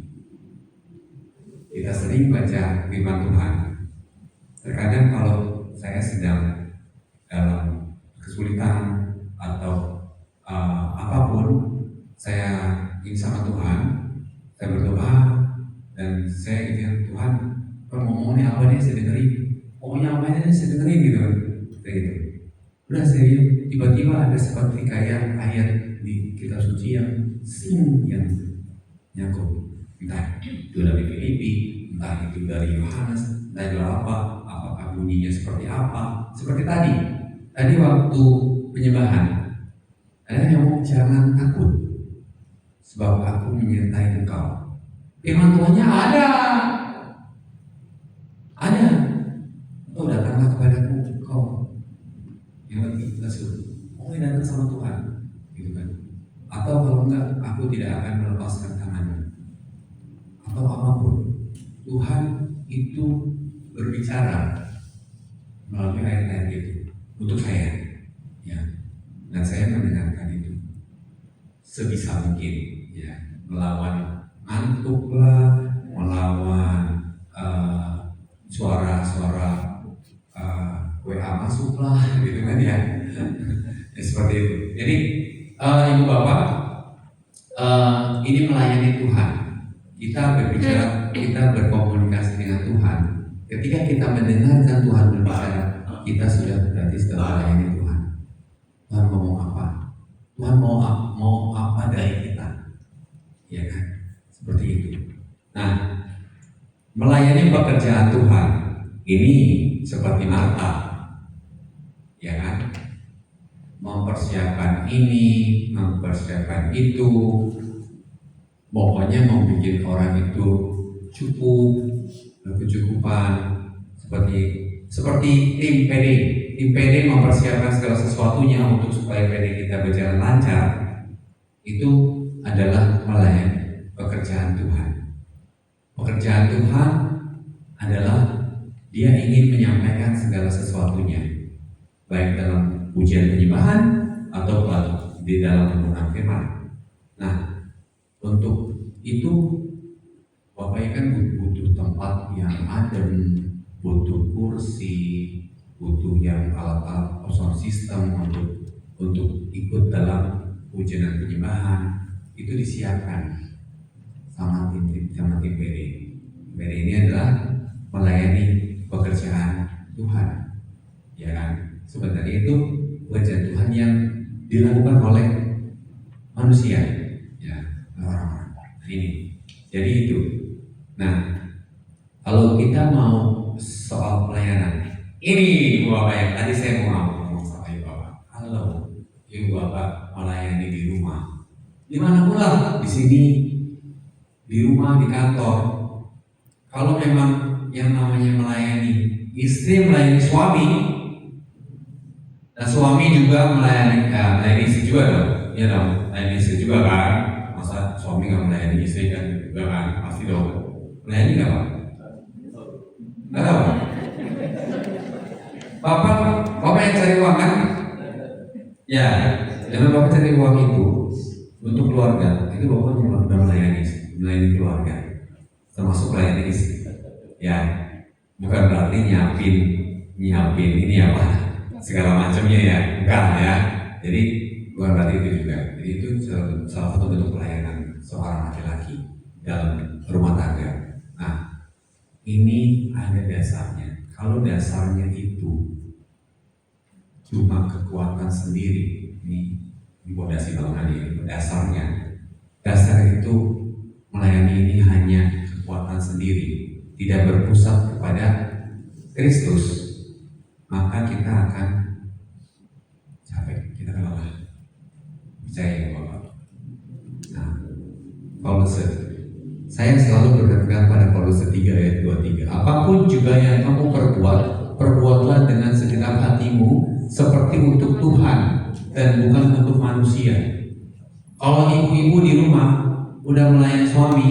Kita sering baca firman Tuhan. Terkadang kalau saya sedang dalam kesulitan atau apapun, saya ingin sama Tuhan, saya berdoa dan saya ingin Tuhan, ngomongnya apa nih saya dengerin, pokoknya apa nih saya dengerin gitu, kayak gitu. Udah saya tiba-tiba ada seperti kayak ayat di kitab suci yang nyangkut, entah itu dari Filipi, entah itu dari Yohanes, entah itu apakah bunyinya seperti apa. Seperti tadi waktu penyembahan ada yang ngomong jangan takut, sebab aku menyertai engkau. Firman Tuhannya ada. Oh datanglah kepadaku engkau yang lebih lesu. Datang sama Tuhan, gitu kan? Atau kalau enggak, aku tidak akan melepaskan tanganmu. Atau apapun, Tuhan itu berbicara melalui ayat-ayat itu untuk saya, ya. Dan saya mendengarkan itu sebisa mungkin, ya. Melawan ngantuk-lah, melawan suara-suara WA masuklah, gitu kan ya. Ya, seperti itu. Jadi ibu bapak, ini melayani Tuhan. Kita berbicara, kita berkomunikasi dengan Tuhan. Ketika kita mendengarkan Tuhan berbicara, kita sudah berarti sedang melayani Tuhan. Tuhan ngomong apa? Tuhan mau apa dari kita? Ya kan? Seperti itu. Nah, melayani pekerjaan Tuhan ini seperti Marta, ya kan? Mempersiapkan ini, mempersiapkan itu, pokoknya membuat orang itu cukup, berkecukupan, seperti tim PD. Tim PD mempersiapkan segala sesuatunya untuk supaya PD kita berjalan lancar. Itu adalah melayani pekerjaan Tuhan. Pekerjaan Tuhan adalah Dia ingin menyampaikan segala sesuatunya, baik dalam pujian penyembahan atau di dalam penggunaan firman. Nah, untuk itu Bapak kan butuh tempat yang adem, butuh kursi, butuh yang alat-alat sound system untuk ikut dalam pujian dan penyembahan. Itu disiapkan sama tim PD. PD ini adalah melayani pekerjaan Tuhan, ya kan? Sebenarnya itu pekerjaan Tuhan yang dilakukan oleh manusia, ya, orang-orang ini. Jadi itu. Nah, kalau kita mau soal pelayanan, ini Ibu Bapak yang tadi saya mau ngomong sama Ibu Bapak. Kalau Ibu Bapak melayani di rumah, dimanapun lah, di sini, di rumah, di kantor. Kalau memang yang namanya melayani istri melayani suami, Dan suami juga melayani istri juga dong, ya dong, melayani istri juga kan. Masa suami nggak melayani istri kan juga kan, pasti dong. Melayani nggak Pak? Nggak tahu. Bapak yang cari uang kan? Ya, jangan Bapak cari uang itu untuk keluarga, itu Bapak udah melayani keluarga, termasuk melayani istri. Ya, bukan berarti nyiapin ini apa segala macamnya ya, bukan ya. Jadi bukan berarti itu juga. Jadi itu salah satu bentuk pelayanan seorang laki-laki dalam rumah tangga. Nah, ini ada dasarnya. Kalau dasarnya itu cuma kekuatan sendiri, ini fondasi bangunan ini dasar itu melayani ini hanya kekuatan sendiri, tidak berpusat kepada Kristus, maka kita akan capek, kita akan lelah. Percaya ya Bapak. Nah, Kolose, saya selalu berpegang pada Kolose 3 ayat 23. Apapun juga yang kamu perbuatlah dengan segenap hatimu seperti untuk Tuhan dan bukan untuk manusia. Kalau ibu-ibu di rumah udah melayani suami,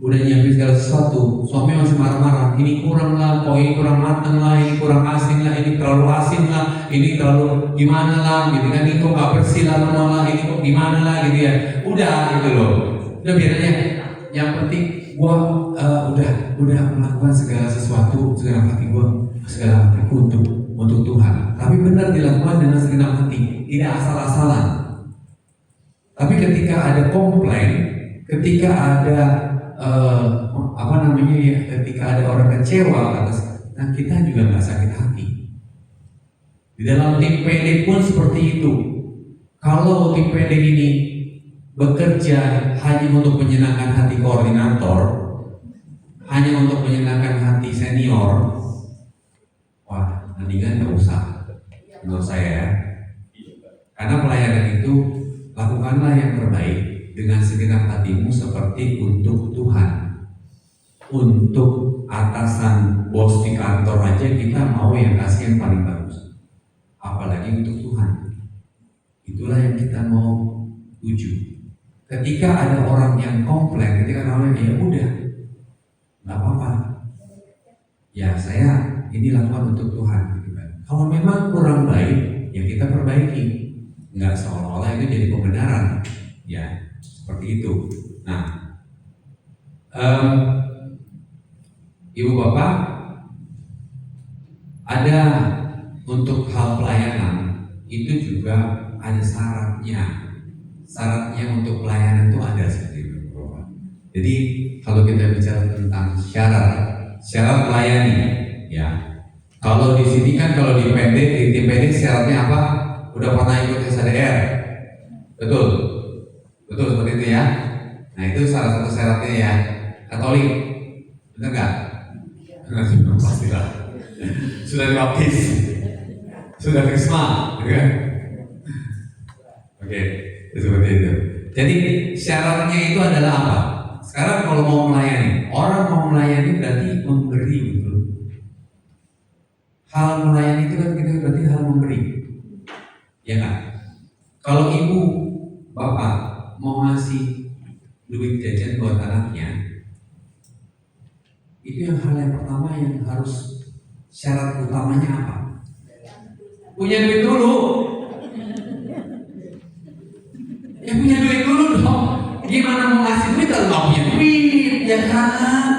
udah nyiapin segala sesuatu, suami masih marah-marah, ini kurang lah, kok ini kurang matang lah, ini kurang asin lah, ini terlalu asin lah, ini terlalu gimana lah, gitu kan, ini kok gak bersih lah rumah lah, ini kok gimana lah, gitu ya. Udah gitu loh, udah biar aja. Yang penting gua udah melakukan segala sesuatu, segala hati gua, segala hatiku untuk Tuhan. Tapi benar dilakukan dengan segenap hati, tidak asal-asalan. Tapi ketika ada komplain, ketika ada ketika ada orang kecewa atas, nah kita juga nggak sakit hati. Di dalam tim PD pun seperti itu. Kalau tim PD ini bekerja hanya untuk menyenangkan hati koordinator, hanya untuk menyenangkan hati senior, wah, mendingan nggak usah, menurut saya ya. Karena pelayanan itu lakukanlah yang terbaik dengan segenap hatimu seperti untuk Tuhan. Untuk atasan bos di kantor aja kita mau yang kasih yang paling bagus, apalagi untuk Tuhan. Itulah yang kita mau tuju. Ketika ada orang yang komplain, ketika orang ya udah, nggak apa-apa. Ya saya ini lakukan untuk Tuhan. Gitu kan. Kalau memang kurang baik, ya kita perbaiki. Nggak seolah-olah itu jadi pembenaran. Ya seperti itu. Nah, Ibu Bapak, ada untuk hal pelayanan itu juga ada syaratnya. Syaratnya untuk pelayanan itu ada seperti itu, Bapak. Jadi kalau kita bicara tentang syarat melayani, ya. Kalau di sini kan kalau di tim PD syaratnya apa? Udah pernah ikut SADR, betul seperti itu ya. Nah itu salah satu syaratnya ya. Katolik, benar nggak? Pastilah. Sudah dibaptis, sudah krisma, ya. Oke, seperti itu. Jadi syaratnya itu adalah apa? Sekarang kalau mau melayani, orang mau melayani berarti memberi, betul. Hal melayani itu kan kita berarti hal memberi, ya kan? Kalau ibu, bapak mau ngasih duit jajan buat anaknya, itu yang hal yang pertama yang harus syarat utamanya apa? Punya duit dulu. Ya punya duit dulu dong. Gimana mau ngasih duit kalau nggak punya duit, ya kan?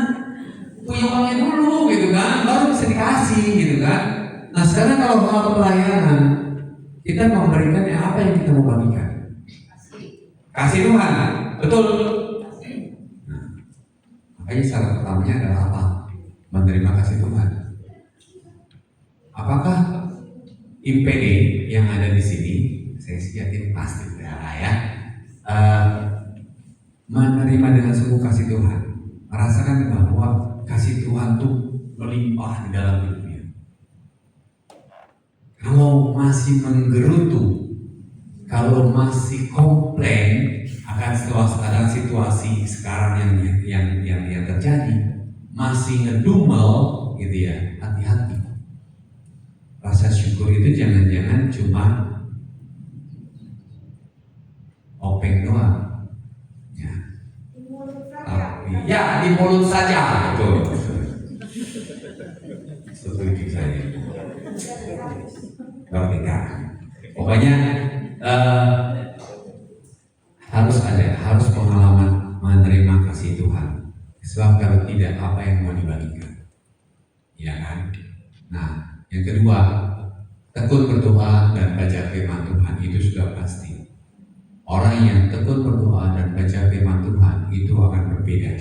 Punya uangnya dulu, gitu kan? Baru bisa dikasih, gitu kan? Nah sekarang kalau hal pelayanan, kita memberikan apa yang kita mau bagikan? Kasih Tuhan, betul? Nah, makanya syarat pertamanya adalah apa? Menerima kasih Tuhan. Apakah tim PD yang ada di sini, saya yakin pasti ya, menerima dengan sungguh kasih Tuhan, merasakan bahwa kasih Tuhan itu melimpah di dalam hidupnya. Kalau masih menggerutu, kalau masih komplain akan situasi sekarang yang terjadi, masih ngedumel gitu ya, hati-hati. Rasa syukur itu jangan-jangan cuma openg doang. Ya. Di mulut saja. Tapi ya di mulut saja, betul. Setuju saya. Merdeka. Pokoknya harus pengalaman menerima kasih Tuhan. Sebab kalau tidak, apa yang mau dibagikan? Ya kan? Nah, yang kedua, tekun berdoa dan baca firman Tuhan itu sudah pasti. Orang yang tekun berdoa dan baca firman Tuhan itu akan berbeda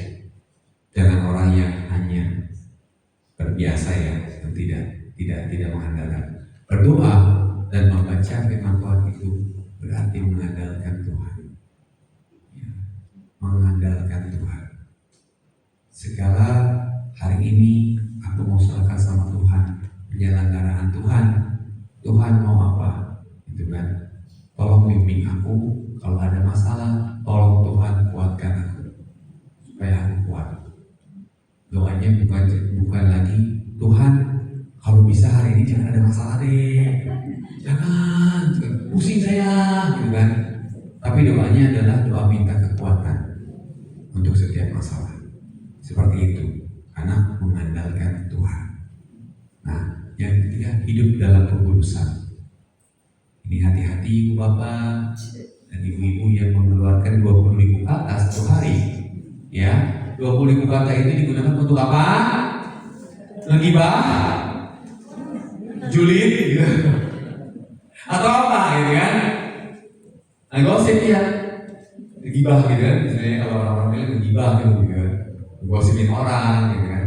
dengan orang yang hanya berbiasa ya, yang tidak mengandalkan. Berdoa dan membaca firman Tuhan itu berarti mengandalkan Tuhan. Ya, mengandalkan Tuhan. Segala hari ini aku mau serahkan sama Tuhan, penyelenggaraan Tuhan. Tuhan mau apa? Itu kan. Tolong bimbing aku, kalau ada masalah, tolong Tuhan kuatkan aku supaya aku kuat. Doanya bukan lagi Tuhan, kalau bisa hari ini jangan ada masalah deh, jangan pusing saya, gitu kan. Tapi doanya adalah doa minta kekuatan untuk setiap masalah. Seperti itu, karena mengandalkan Tuhan. Nah, yang ketiga, hidup dalam pengurusan. Ini hati-hati ibu bapak dan ibu-ibu yang mengeluarkan 20.000 kata satu hari. Ya, 20.000 kata itu digunakan untuk apa? Ngegibah, julid, gitu. Atau apa, gitu kan? Nah, gosip ya, ngegibah, gitu kan? Misalnya kalau orang-orang bilang ngegibah, gitu kan? Gosipin orang, gitu kan?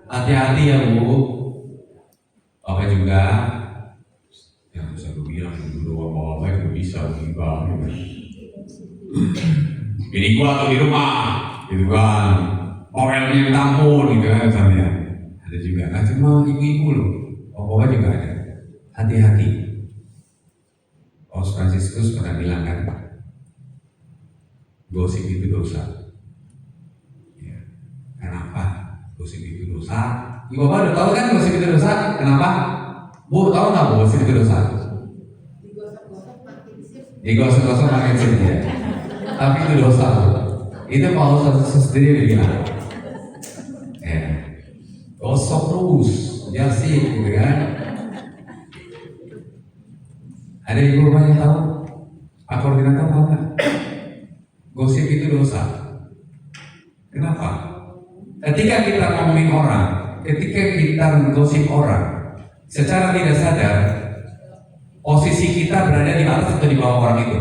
Hati-hati ya bu. Bapak juga. Yang bisa gue bilang itu doang bapak itu bisa ngegibah, gitu. Ini gua atau di rumah, gitu kan? Orelnya minta ampun, gitu kan? Misalnya. Ada juga, nggak cuma ibu-ibu loh, bapak juga ada. Hati-hati. Paus Fransiskus pernah bilang kan, gosip itu dosa. Ya. Kenapa? Gosip itu dosa. Ibu bapak udah tahu kan gosip itu dosa? Kenapa? Bu tahu nggak bu gosip itu dosa? Digosok-gosok makin sih ya. Tapi itu dosa. Itu Paus Fransiskus sendiri bilang. Gosok terus, ya sih, gitu kan? Ada ibu rumah yang tahu? Pak koordinator tahu nggak? Gosip itu dosa. Kenapa? Ketika kita ngomongin orang, ketika kita menggosip orang, secara tidak sadar, posisi kita berada di atas atau di bawah orang itu?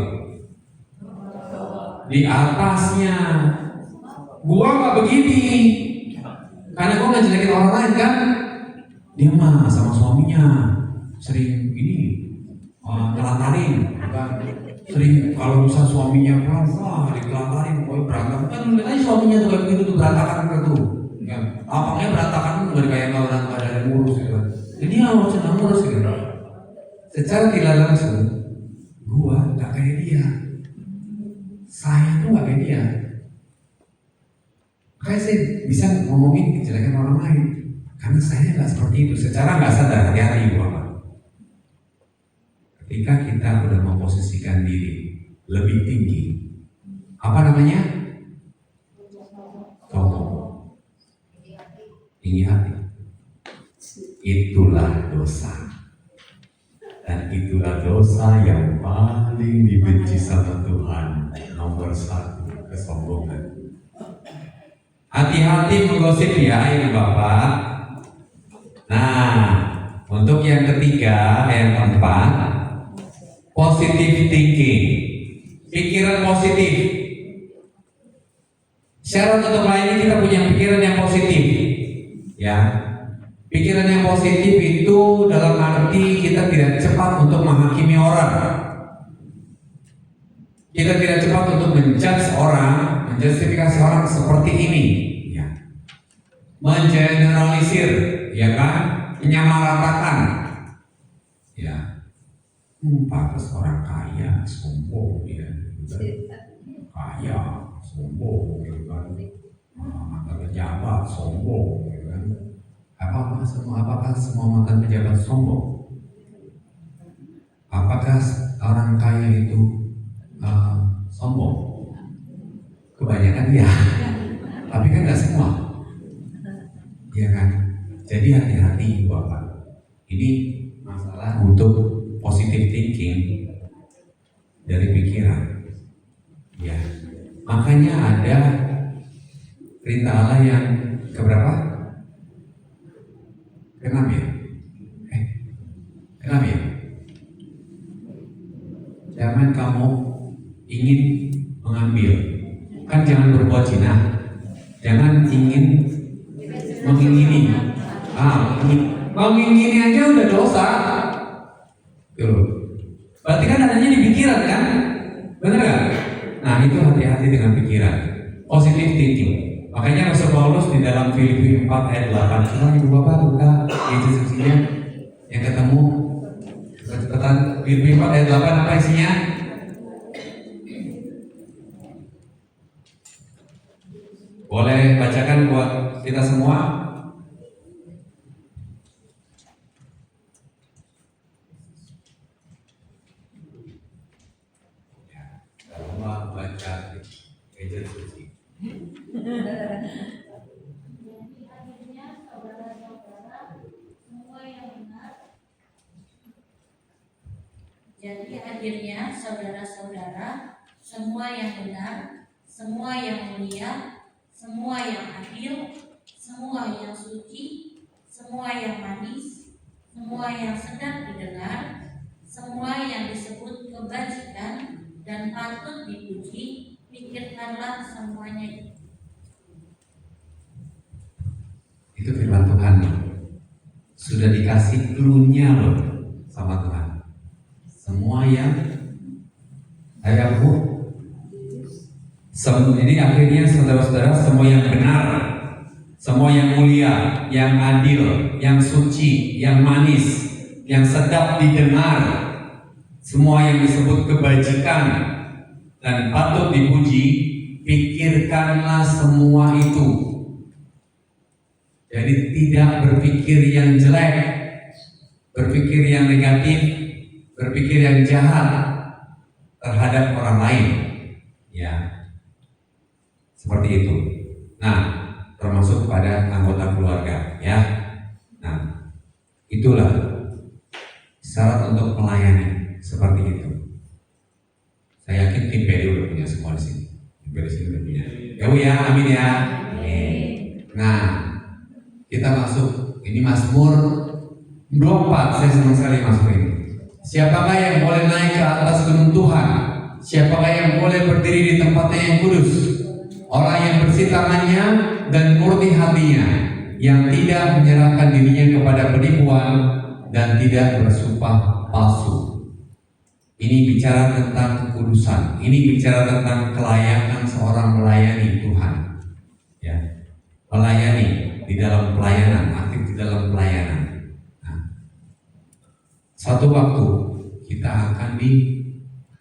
Di atasnya. Gua nggak begini. Karena gue nggak jelekin orang lain kan, dia mah sama suaminya sering ini ngelantarin, kan? Sering kalau misal suaminya pulang, wah dikelantarin, pokoknya berantem. Kan lihat aja suaminya tuh kayak begitu tuh berantakan gitu, kan? Lapangnya berantakan tuh nggak kayak orang nggak ada yang ngurus gitu kan. Jadi harus sedang ngurus gitu. Secara tidak langsung, gue nggak kayak dia, saya tuh nggak kayak dia. Makanya saya bisa ngomongin kejelekan orang lain karena saya nggak seperti itu, secara nggak sadar. Hati-hati bapak. Ketika kita udah memposisikan diri lebih tinggi, apa namanya? Sombong, tinggi hati. Itulah dosa, dan itulah dosa yang paling dibenci sama Tuhan. Nomor 1, kesombongan. Hati-hati menggosip ya ini Bapak. Nah, untuk yang ketiga, yang keempat, positive thinking. Pikiran positif. Syarat untuk melayani kita punya pikiran yang positif. Ya. Pikiran yang positif itu dalam arti kita tidak cepat untuk menghakimi orang. Kita tidak cepat untuk menjudge orang, menjustifikasi orang seperti ini, ya. Mengeneralisir, ya kan, menyamaratakan, ya. Pantas orang kaya, sombong, ya, kaya, sombong, gitu kan. Mantan pejabat, sombong, gitu kan. Apakah semua mantan pejabat sombong? apakah orang kaya itu sombong? Kebanyakan ya, tapi kan nggak semua, ya kan? Jadi hati-hati Bapak. Ini masalah untuk positive thinking dari pikiran. Ya, makanya ada perintah Allah yang keberapa? Keenam ya? Keenam ya? Jangan kamu ingin mengambil, kan jangan berbuat zina, jangan ingin mengingini. Mengingini aja udah dosa. Tuh. Berarti kan adanya di pikiran kan? Bener gak? Nah itu hati-hati dengan pikiran. Positive thinking. Makanya Rasul Paulus di dalam Filipi 4 ayat 8, coba ibu bapak buka instruksinya yang ketemu cepetan. Filipi 4 ayat 8 apa isinya? Boleh bacakan buat kita semua? Kalau baca gadget suci. Jadi hadirnya saudara-saudara, semua yang benar, semua yang mulia, semua yang adil, semua yang suci, semua yang manis, semua yang sedap didengar, semua yang disebut kebajikan dan patut dipuji, pikirkanlah semuanya itu. Itu firman Tuhan. Sudah dikasih clue-nya loh sama Tuhan. Semua yang jadi akhirnya saudara-saudara, semua yang benar, semua yang mulia, yang adil, yang suci, yang manis, yang sedap didengar, semua yang disebut kebajikan dan patut dipuji, pikirkanlah semua itu. Jadi tidak berpikir yang jelek, berpikir yang negatif, berpikir yang jahat terhadap orang lain, ya seperti itu. Nah, termasuk pada anggota keluarga, ya. Nah, itulah syarat untuk melayani seperti itu. Saya yakin tim PD udah punya semua di sini. Tim PD sini udah punya. Ya, amin ya. Nah, kita masuk ini Mazmur 24. Saya senang sekali Mazmur ini. Siapakah yang boleh naik ke atas gunung Tuhan? Siapakah yang boleh berdiri di tempatnya yang kudus? Orang yang bersih tangannya dan murni hatinya, yang tidak menyerahkan dirinya kepada penipuan dan tidak bersumpah palsu. Ini bicara tentang kekudusan. Ini bicara tentang kelayakan seorang melayani Tuhan. Ya, melayani di dalam pelayanan, aktif di dalam pelayanan. Suatu waktu kita akan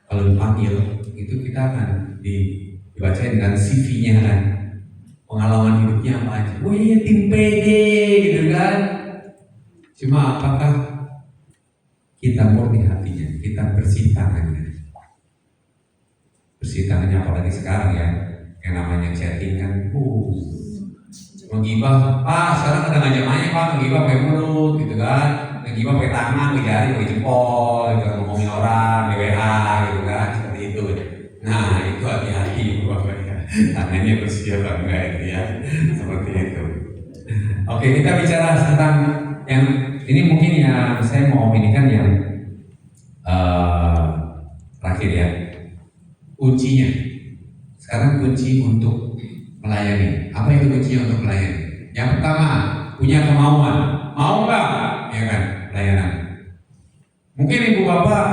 kalau dipanggil itu kita akan dibaca dengan CV-nya kan, pengalaman hidupnya apa aja. Oh iya tim PD gitu kan. Cuma apakah kita murni hatinya, kita bersih tangannya? Bersih tangannya apalagi sekarang ya, yang namanya chatting kan, menggibah, Pak sekarang ada ngajamannya Pak, menggibah pakai mulut gitu kan, menggibah pakai tangan, pakai jari, pakai jempol, gitu, ngomongin orang di WA gitu kan, seperti itu. Nah itu hati-hati Bapak ya, tangannya bersih apa enggak itu ya, seperti itu. Oke, kita bicara tentang yang ini mungkin ya, saya mau ini kan yang terakhir ya, kuncinya. Sekarang kunci untuk melayani. Apa itu kuncinya untuk melayani? Yang pertama, punya kemauan. Mau nggak? Ya kan, pelayanan. Mungkin ibu bapak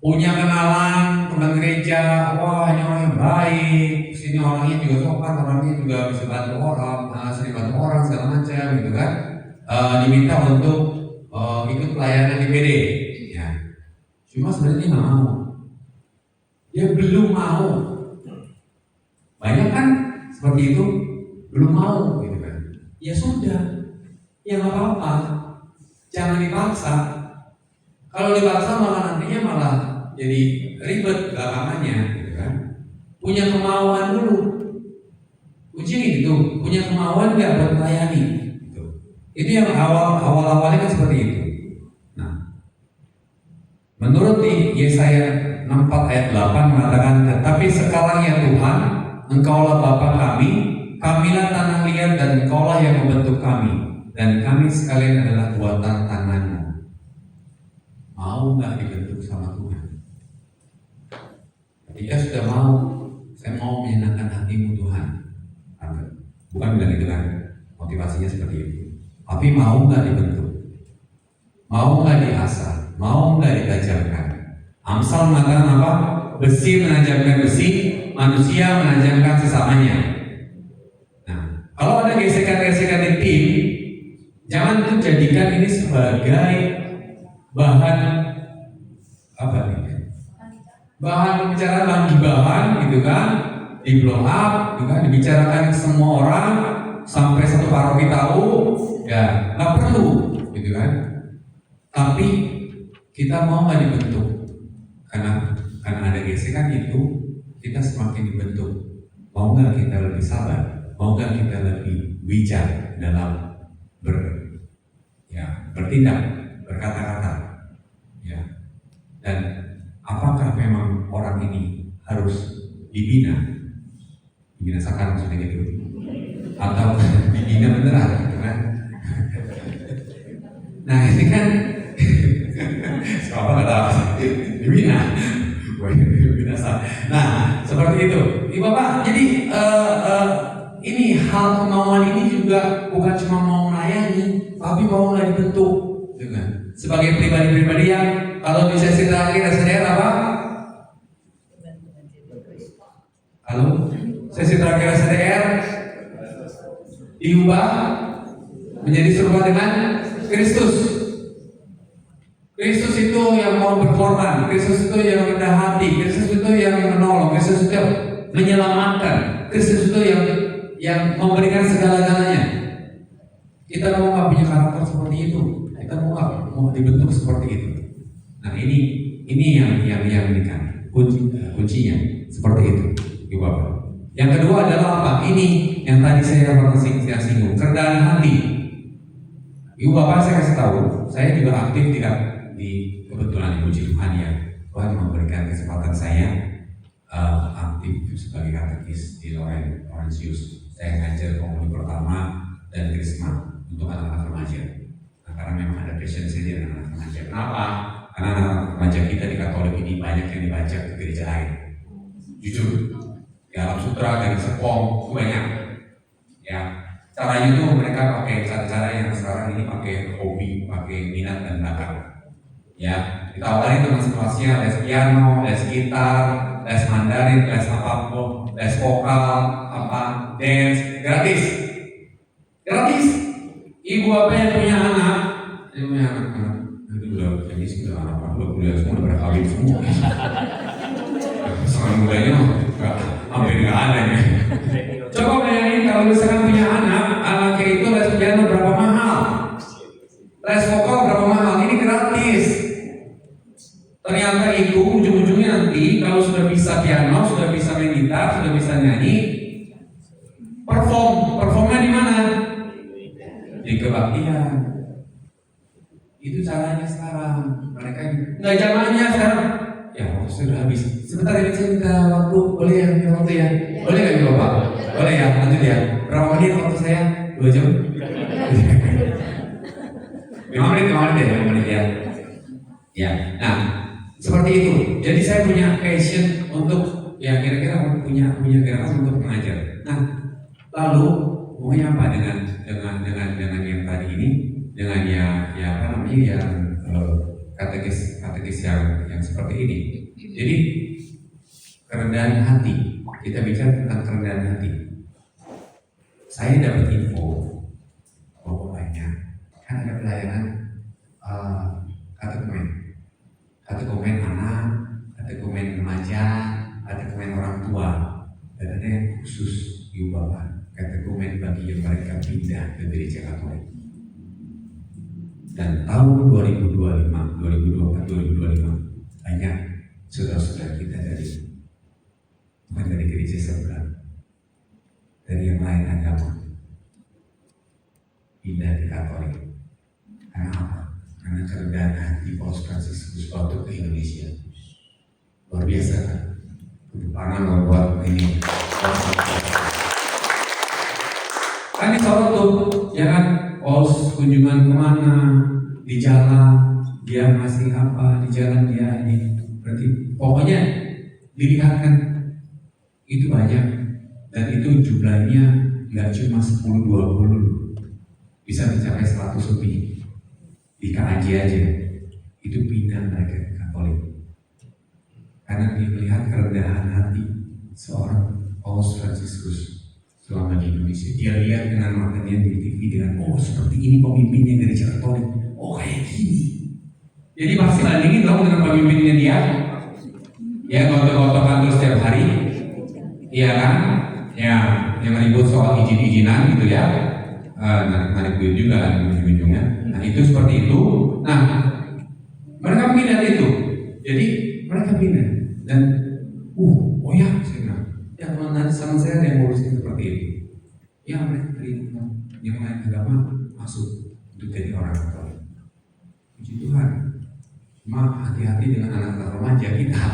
punya kenalan teman gereja, wah ini orang yang baik, sini orangnya juga sopan, orangnya juga bisa bantu orang, sering bantu orang segala macam gitu kan. Diminta untuk ikut pelayanan di PD. Ya. Cuma sebenarnya dia nggak mau. Dia belum mau. Banyak kan seperti itu, belum mau gitu kan. Ya sudah, ya nggak apa-apa, jangan dipaksa. Kalau dipaksa malah malah jadi ribet belakangannya, gitu kan? Punya kemauan dulu. Ujian itu punya kemauan nggak buat melayani. Gitu. Itu yang awalnya kan seperti itu. Nah, menurut di Yesaya 64 ayat 8 mengatakan, tetapi sekarang ya Tuhan, Engkaulah Bapa kami, kamilah tanah liat dan Engkaulah yang membentuk kami, dan kami sekalian adalah buatan tangan-Mu. Mau nggak dibentuk sama Tuhan? Ketika sudah mau, saya mau menyenangkan hati-Mu Tuhan. Bukan bilang itu kan, motivasinya seperti itu. Tapi mau nggak dibentuk? Mau nggak diasah? Mau nggak ditajamkan? Amsal mengatakan apa? Besi menajamkan besi, manusia menajamkan sesamanya. Nah, kalau ada gesekan-gesekan di tim, jangan tuh jadikan ini sebagai bahan apa nih? Bahan pembicaraan, bahan gibahan gitu kan? Di blow up, gitu kan? Dibicarakan semua orang sampai satu paroki tahu, ya nggak perlu, gitu kan? Tapi kita mau nggak dibentuk? Karena ada gesekan itu, kita semakin dibentuk. Mau nggak kita lebih sabar? Mau nggak kita lebih bijak dalam bertindak, berkata-kata? Ya. Dan apakah memang orang ini harus dibinasakan maksudnya gitu? Atau dibina beneran? Gitu kan? Nah ini kan siapa kata dibina? Nah, seperti itu. Ibu Bapak, jadi ini hal kemauan ini juga bukan cuma mau melayani, tapi mau nggak dibentuk, dengan sebagai pribadi-pribadi yang kalau di sesi terakhir SDR apa? Halo, sesi terakhir SDR diubah menjadi serupa dengan Kristus. Kristus itu yang mau berkorban, Kristus itu yang rendah hati, Kristus itu yang menolong, Kristus itu yang menyelamatkan, Kristus itu yang memberikan segala-galanya. Kita mau nggak punya karakter seperti itu? Kita mau dibentuk seperti itu? Nah ini yang kan kuncinya seperti itu, Ibu Bapak. Yang kedua adalah apa? Ini yang tadi saya pernah singgung, kerendahan hati. Ibu Bapak saya kasih tahu, saya juga aktif di kebetulan puji Tuhan ya, Tuhan memberikan kesempatan saya aktif sebagai katekis di Laurentius. Saya ngajar komuni pertama dan krisma untuk anak-anak remaja. Nah, karena memang ada passion saya di anak-anak remaja. Kenapa? Karena anak-anak remaja kita di Katolik ini banyak yang dibaca ke gereja lain. Jujur, di Alam Sutra, dari Serpong itu banyak. Ya, caranya tuh mereka pakai cara-cara yang sekarang ini pakai hobi, pakai minat dan bakat. Ya, ditawarin teman situasinya les piano, les gitar, les Mandarin, les apapun, les vokal, dance, gratis. Ibu apa yang punya anak? Nanti udah jadi sudah anak, udah kuliah semua, udah berkawin semua. Soalnya mudanya hampir nggak ada ya. Coba bayangin kalau misalkan punya anaknya itu les piano berapa mahal? Les vokal berapa mahal? Ini gratis. Ternyata itu ujung-ujungnya nanti kalau sudah bisa piano, sudah bisa main gitar, sudah bisa nyanyi, performnya di mana? Di kebaktian. Itu caranya sekarang. Mereka nggak zamannya sekarang. Ya waktu sudah habis. Sebentar ini saya minta waktu, boleh ya? Minta waktu ya? Boleh nggak Bapak? Boleh ya? Lanjut ya. Berapa menit waktu saya? 2 jam? 5 menit ya. Ya. Nah, seperti itu. Jadi saya punya passion untuk ya kira-kira punya gerakan untuk mengajar. Nah, lalu hubungannya apa dengan yang tadi ini, dengan katekis yang seperti ini. Jadi kerendahan hati. Kita bicara tentang kerendahan hati. Saya dapat info banyak kan ada pelayanan katekomen anak, katekomen remaja, katekomen orang tua, dan ada yang khusus ibu bapak, katekomen bagi yang mereka pindah ke gereja Katolik. Dan tahun 2024-2025 banyak saudara-saudara kita bukan dari gereja sebelah, dari yang lain agama, pindah di Katolik. Karena apa? Karena kerendahan hati Paus Fransiskus waktu ke Indonesia luar biasa kan? Kedepanan membuat ini. Kan disorot tuh, ya kan? Paus kunjungan kemana? Di jalan dia ngasih apa? Di jalan dia ini. Berarti pokoknya dilihatkan itu banyak, dan itu jumlahnya nggak cuma 10-20, bisa mencapai 100 lebih. Di KAJ aja itu pindah mereka ke Katolik karena dia melihat kerendahan hati seorang Paus Fransiskus selama di Indonesia. Dia lihat dengan matanya di TV dengan, oh seperti ini pemimpinnya gereja Katolik, oh kayak gini. Jadi pasti bandingin dong dengan pemimpinnya dia, ya gotok-gotokan terus setiap hari, iya kan? Ya, yang ribut soal izin-izinan gitu ya, narik duit juga kan ujung-ujungnya. Nah itu seperti itu. Nah mereka pindah itu, jadi mereka pindah dan oh ya saya bilang, ya Tuhan nanti sama saya ada yang ngurusin seperti itu. Ya mereka terima yang lain agama masuk untuk jadi orang Katolik. Puji Tuhan. Cuma hati-hati dengan anak-anak remaja kita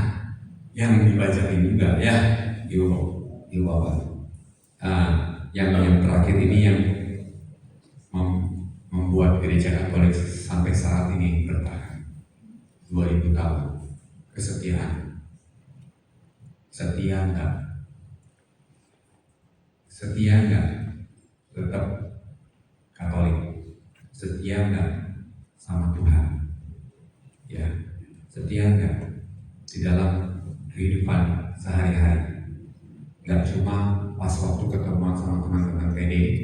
yang dibacain juga ya, ibu bapak. Yang terakhir ini yang membuat gereja Katolik sampai saat ini bertahan 2000 tahun. Kesetiaan. Setia enggak? Setia enggak? Tetap Katolik. Setia enggak sama Tuhan? Ya, setia enggak di dalam kehidupan sehari-hari? Enggak cuma pas waktu ketemuan sama teman-teman PD,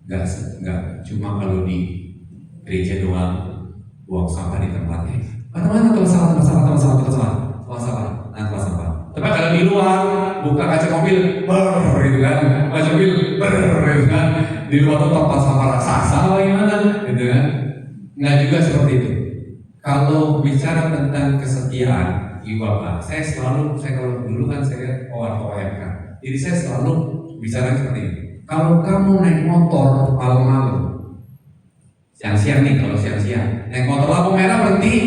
enggak cuma kalau di gereja doang buang sampah di tempatnya. Teman-teman tempat sampah. Tapi kalau di luar buka kaca mobil, gitu kan, kaca mobil, gitu kan, di luar tuh tempat sampah raksasa, bagaimana, gitu kan? Enggak juga seperti itu. Kalau bicara tentang kesetiaan, Ibu Bapak, saya kalau dulu kan saya OMK, jadi saya selalu bicara seperti ini. Kalau kamu naik motor malam-malam, siang-siang nih, kalau siang-siang naik motor lampu merah berhenti.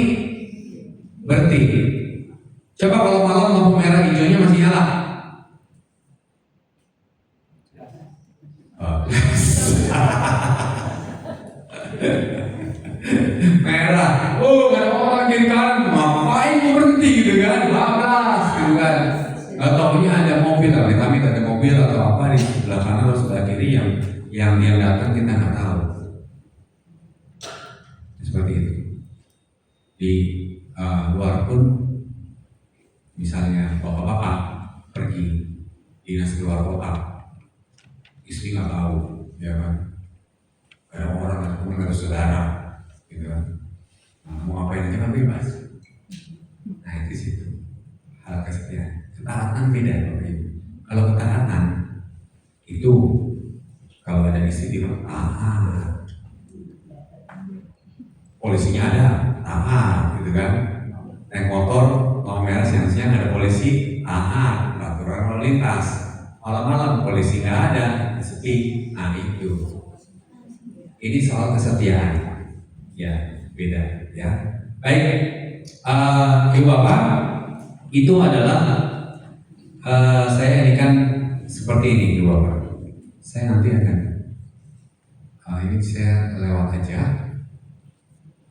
Coba kalau malam lampu merah hijaunya masih nyala, merah, nggak ada orang kiri kanan, ngapain mau berhenti gitu kan, bablas gitu kan. Nggak taunya ada mobil, kami ada mobil atau apa di sebelah kanan atau sebelah kiri yang datang kita nggak tahu. Seperti itu. Di luar pun, misalnya bapak-bapak pergi dinas keluar kota, istri nggak tahu, ya kan? Ada orang ataupun ada saudara, gitu kan? Nah, mau ngapain aja kan bebas. Nah itu situ hal kesetiaan. Ketaatan beda Bapak Ibu. Kalau ketaatan itu kalau ada istri di rumah taat, polisinya ada taat, gitu kan? Naik motor lampu merah siang-siang ada polisi taat, aturan lalu lintas. Malam-malam polisi nggak ada, sepi. Nah itu. Ini soal kesetiaan, ya beda, ya. Baik, Ibu Bapak, itu adalah saya ini kan seperti ini, Ibu Bapak. Saya nanti akan ini saya lewat aja.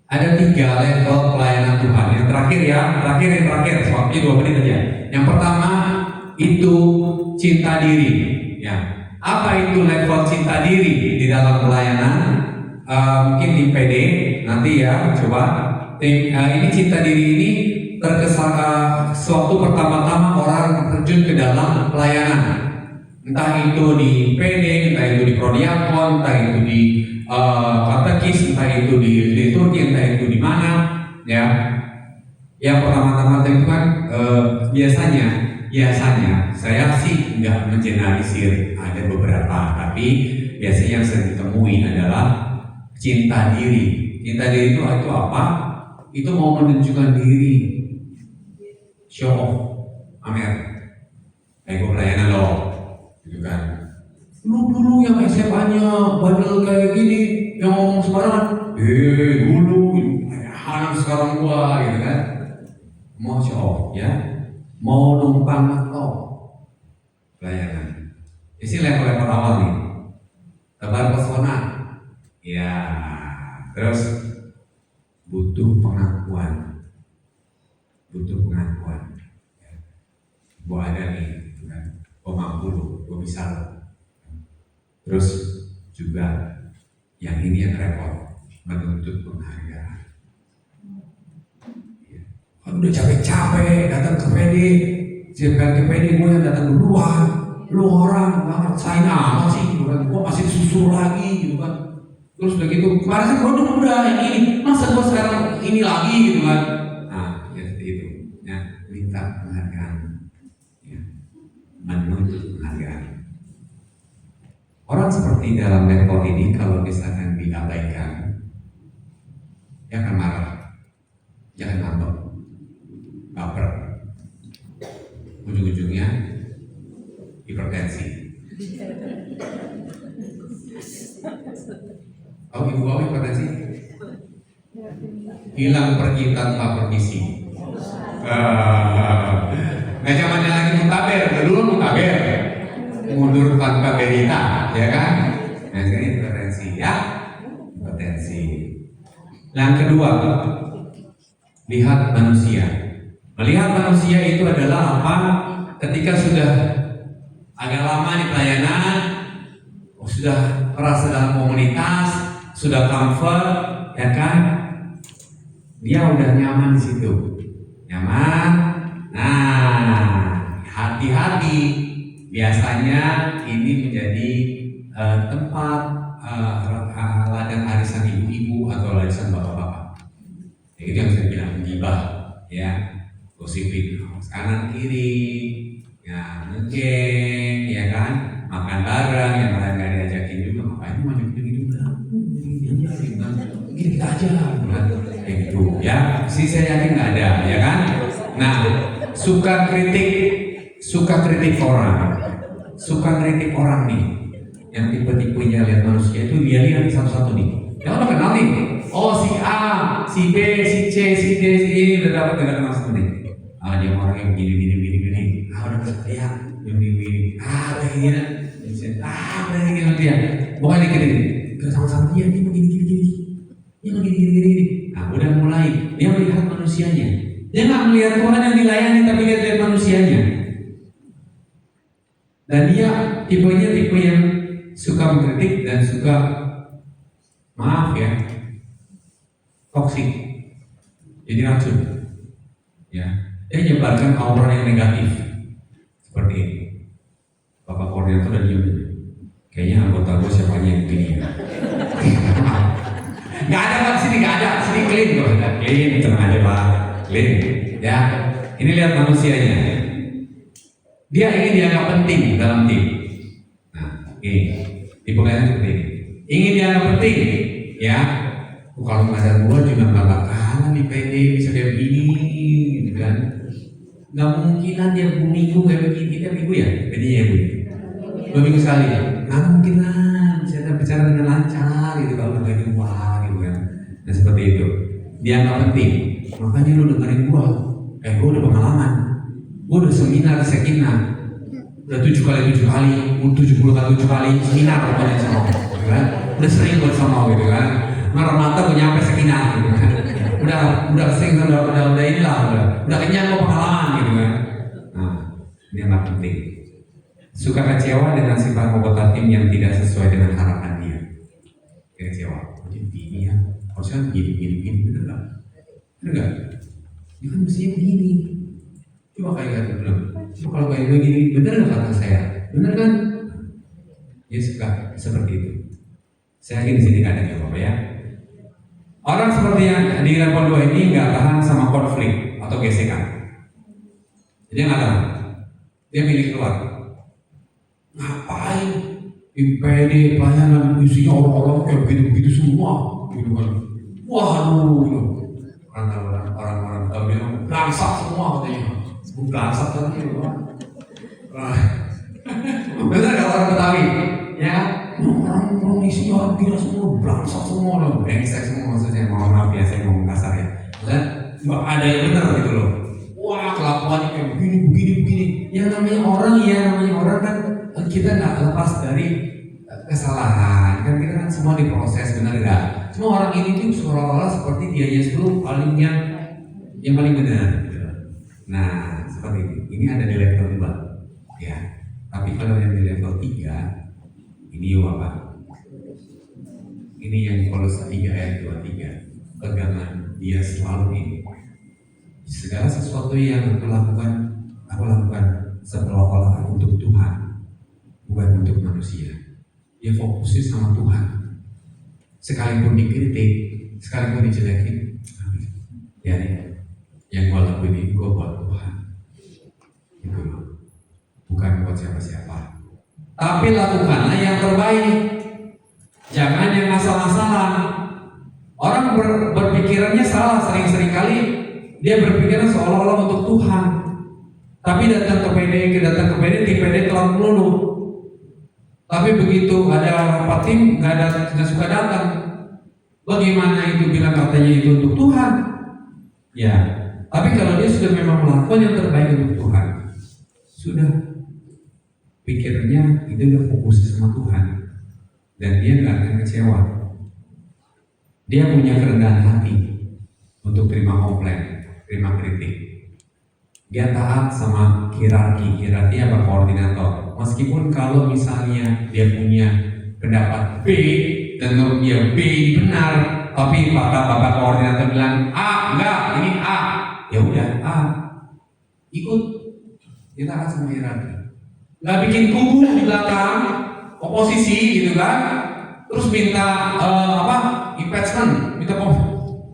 Ada 3 level pelayanan Tuhan. Yang terakhir ya, terakhir, waktunya 2 menit aja. Yang pertama itu cinta diri, ya. Apa itu level cinta diri di dalam pelayanan? Mungkin di PD nanti ya, coba. Ini cinta diri ini terkesan sewaktu pertama-tama orang terjun ke dalam pelayanan. Entah itu di PD, entah itu di prodiakon, entah itu di katekis, entah itu di liturgi, entah itu di mana, ya. Yang pertama-tama itu kan biasanya saya sih nggak mengeneralisir, ada beberapa, tapi biasanya yang sering ditemui adalah cinta diri. Cinta diri itu apa? Itu mau menunjukkan diri, show off, pamer. Kayak gue pelayanan loh, gitu kan. Lu dulu yang SMA-nya bandel kayak gini, yang ngomong sembarangan, dulu, anak sekarang gua, gitu kan. Mau show off, ya, mau numpang ngetop, pelayanan. Ini level-level awal nih, tebar pesona, ya, terus butuh pengakuan. Gua ada nih, gitu kan. Gua mampu loh, gua bisa loh. Terus juga yang ini yang repot, menuntut penghargaan. Ya. Kan udah capek-capek datang ke PD, ke PD gue yang datang duluan, lu orang nggak maksain amat sih, gitu kan. Gua masih disusul lagi, gitu kan. Terus udah gitu, kemarin kan udah yang ini, masa gua sekarang ini lagi, gitu kan. Nah, ya seperti itu, ya minta penghargaan, ya. Menuntut penghargaan. Orang seperti dalam level ini kalau misalkan diabaikan, dia akan marah, dia akan ngambek, baper, ujung-ujungnya hipertensi. Tahu ibu bawa hipertensi? Hilang pergi tanpa permisi. Nggak zamannya lagi mutaber, dulu mutaber. Mundur tanpa berita, ya kan? Nah, ini hipertensi, ya, hipertensi. Yang kedua, lihat manusia. Melihat manusia itu adalah apa? Ketika sudah agak lama di pelayanan, sudah merasa dalam komunitas, sudah comfort, ya kan? Dia udah nyaman di situ, nyaman. Nah, hati-hati. Biasanya ini menjadi tempat ladang arisan ibu-ibu atau arisan bapak-bapak. Itu yang saya bilang gibah, ya, gosipin kanan kiri, ya, ngegeng, ya kan, makan bareng, yang lain nggak diajakin juga, ngapain mau ngajakin juga, kita aja, kan, kayak gitu, ya. Sih saya yakin nggak ada, ya kan. Nah, suka kritik orang nih, yang tipe-tipenya lihat manusia itu dia lihat satu-satu nih. Yang udah kenal nih, oh si A, si B, si C, si D, si ini udah dapat kenal satu nih. Ah dia orangnya begini. Ah udah bisa lihat, begini. Ah udah gini, udah gini dia. Bukan dikit, sama-sama dia begini. Dia begini. Nah udah mulai, dia melihat manusianya. Dia nggak melihat Tuhan yang dilayani, tapi lihat manusianya. Dan dia tipenya tipe yang suka mengkritik dan suka, maaf ya, toksik, jadi racun, ya. Dia menyebarkan aura yang negatif seperti ini. Bapak koordinator dan diem, kayaknya anggota gue siapanya yang begini. Nggak ada pak sini, nggak ada, sini clean kok, clean, tenang aja pak, clean, ya. Ini lihat manusianya. Dia ingin dianggap penting dalam tim. Nah, ini tipe kalian seperti ini. Ingin dianggap penting, ya. Kalau nggak ada gua juga nggak bakalan di PD bisa kayak begini, gitu kan? Nggak mungkinan dia minggu kayak begini, kita minggu ya, PD ya bu. 2 minggu sekali, nggak mungkin lah bisa bicara dengan lancar, gitu kalau nggak ada gua, gitu kan? Nah seperti itu. Dianggap penting, makanya lu dengerin gua, gua udah pengalaman. Gue udah seminar di Sekina, udah 7 kali, 70 kali 7 kali seminar pokoknya sama, gitu kan? Udah sering gue sama, gitu kan? Mata gue nyampe Sekina, gitu kan? Udah sering, udah inilah, udah kenyang gue pengalaman, gitu kan? Nah, ini yang penting. Suka kecewa dengan sifat anggota tim yang tidak sesuai dengan harapan dia. Kecewa, jadi begini ya, harusnya begini, bener nggak? Dia kan mestinya begini. Coba kayak gitu bilang, kalau kayak begini, bener nggak kata saya? Bener kan? Dia suka seperti itu. Saya yakin di sini nggak ada jawab ya. Orang seperti yang di level 2 ini nggak tahan sama konflik atau gesekan. Jadi nggak tahan. Dia milih keluar. Ngapain? PD pelayanan isinya orang-orang kayak begitu semua, gitu kan? Waduh, gitu. Orang-orang tahu dia bangsa semua katanya. Bangsat kan gitu. Bener gak orang Betawi? Ya, orang isi orang gila semua, bangsat semua loh, brengsek semua maksudnya. Mohon maaf ya, saya ngomong kasar ya. Dan nggak ada yang benar gitu loh. Wah, kelakuannya kayak begini. Yang namanya orang kan kita nggak lepas dari kesalahan. Kan kita kan semua diproses, benar nggak? Cuma orang ini tuh seolah-olah seperti dia itu paling yang paling benar. Gitu. Nah, seperti ini. Ini ada di level 2 ya. Tapi kalau yang di level 3 ini apa? Ini yang Kolose 3 ayat 23. Pegangan dia selalu ini. Segala sesuatu yang aku lakukan seolah-olah untuk Tuhan, bukan untuk manusia. Dia fokusnya sama Tuhan. Sekalipun dikritik, sekalipun dijelekin, ya nih, yang gue lakuin ini gue buat Tuhan. Gitu loh. Bukan buat siapa-siapa. Tapi lakukanlah yang terbaik. Jangan yang asal-asalan. Orang berpikirannya salah, sering-sering kali dia berpikiran seolah-olah untuk Tuhan. Tapi datang ke PD, tim PD telah melulu. Tapi begitu ada rapat tim, nggak suka datang. Bagaimana itu bilang katanya itu untuk Tuhan? Ya, tapi kalau dia sudah memang melakukan yang terbaik untuk Tuhan, sudah pikirnya itu udah fokus sama Tuhan, dan dia nggak akan kecewa. Dia punya kerendahan hati untuk terima komplain, terima kritik. Dia taat sama hierarki apa koordinator. Meskipun kalau misalnya dia punya pendapat B dan menurut dia B benar, tapi bapak koordinator bilang A, enggak, ini A, ya udah A, ikut. Dia taat sama hierarki. Nggak bikin kubu di belakang oposisi gitu kan, terus minta impeachment, minta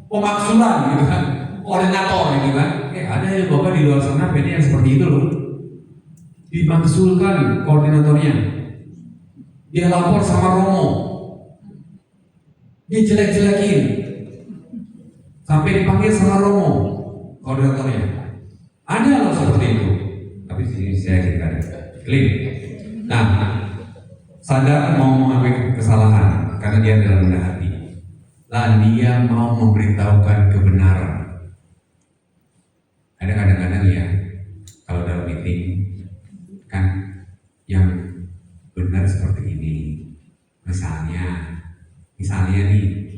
pemakzulan gitu kan, koordinator gitu kan. Ada ya bapak di luar sana PD yang seperti itu loh, dimaksulkan koordinatornya, dia lapor sama Romo, dia jelek-jelekin sampai dipanggil sama Romo koordinatornya. Ada loh seperti itu, tapi sini saya tidak ada. Clean. Nah, sadar mau mengambil kesalahan karena dia dalam rendah hati. Dan dia mau memberitahukan kebenaran. Ada kadang-kadang ya, kalau dalam meeting kan yang benar seperti ini. Misalnya nih,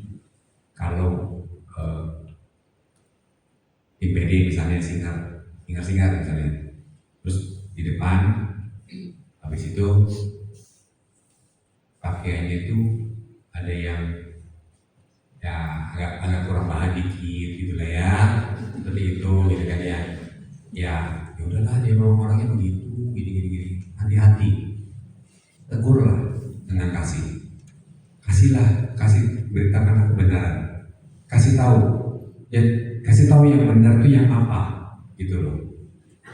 kalau di PD misalnya singkat misalnya, terus di depan. Habis itu pakaiannya itu ada yang ya agak kurang bahan dikit gitu lah ya, seperti itu gitu kan ya. Ya udahlah, dia memang orangnya begitu, gini. Hati-hati, tegurlah dengan kasih beritakan kebenaran, kasih tahu yang benar itu yang apa gitu loh.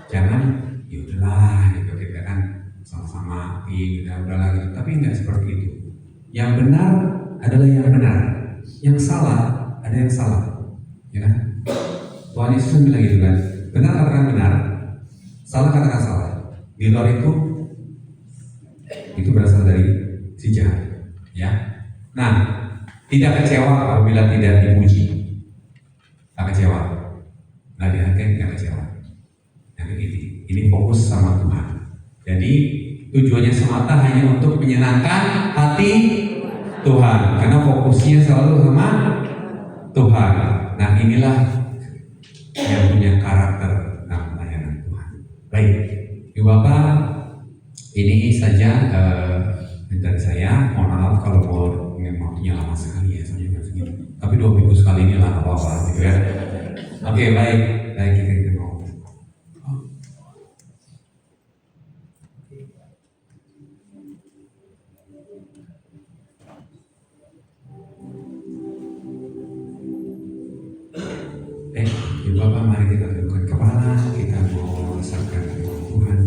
Jangan ya udahlah gitu, kita kan sama-sama udahlah gitu. Tapi enggak seperti itu. Yang benar adalah yang benar, yang salah ada yang salah, ya kan? Tuhan Yesus bilang gitu kan, benar katakan benar, salah katakan salah. Di luar itu berasal dari si jahat, ya. Nah, tidak kecewa apabila tidak dipuji, tak kecewa, nggak dihargai, nggak kecewa. Ini fokus sama Tuhan. Jadi tujuannya semata hanya untuk menyenangkan hati Tuhan, karena fokusnya selalu sama Tuhan. Nah, inilah yang punya karakter dalam pelayanan Tuhan. Baik, Ibu Bapak, ini saja dari saya. Mohon maaf kalau waktunya lama sekali ya, soalnya nggak segini. Tapi 2 minggu sekali ini lah apa-apa gitu ya. Oke, baik kita mau. Ibu Bapak, mari kita tundukkan kepala, kita mau rasakan Tuhan.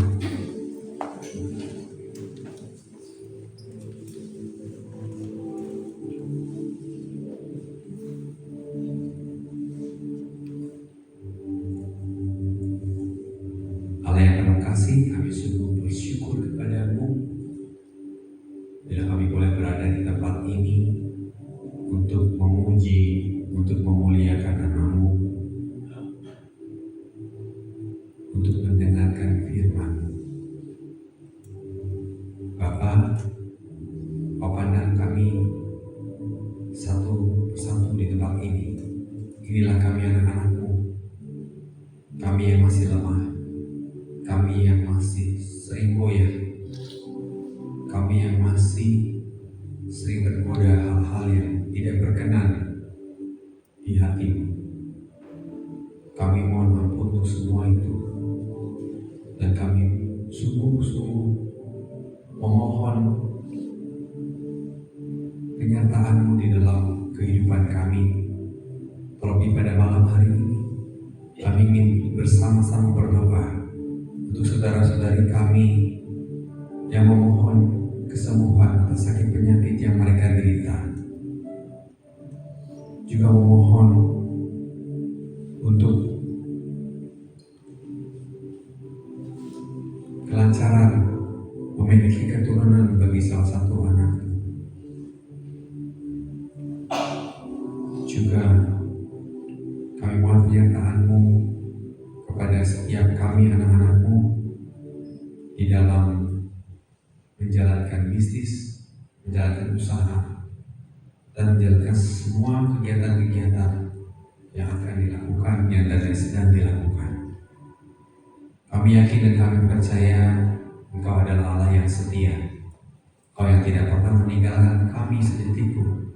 kasih, kami sungguh bersyukur kepada-Mu bila kami boleh berada di tempat ini untuk memuji, untuk memuliakan nama-Mu, untuk mendengarkan firman. Bapa, Kau pandang kami satu persatu di tempat ini. Inilah kami anak-anak-Mu, kami yang masih lemah, kami yang masih sering goyah, kami yang masih sering tergoda hal-hal yang tidak berkenan di hati-Mu. Kami mohon ampun untuk semua itu, dan kami sungguh-sungguh memohon kenyataanmu di dalam kehidupan kami. Terlebih pada malam hari ini, kami ingin bersama-sama berdoa untuk saudara-saudari kami yang memohon kesembuhan atas sakit penyakit yang mereka derita. Juga memohon untuk kelancaran memiliki keturunan bagi salah satu anak. Juga kami mohon penyertaan-Mu kepada setiap kami anak-anak-Mu di dalam menjalankan bisnis, menjalankan usaha, dan menjalankan semua kegiatan-kegiatan yang akan dilakukan, yang dan sedang dilakukan. Kami yakin dan kami percaya Engkau adalah Allah yang setia, Kau yang tidak pernah meninggalkan kami sedetik pun,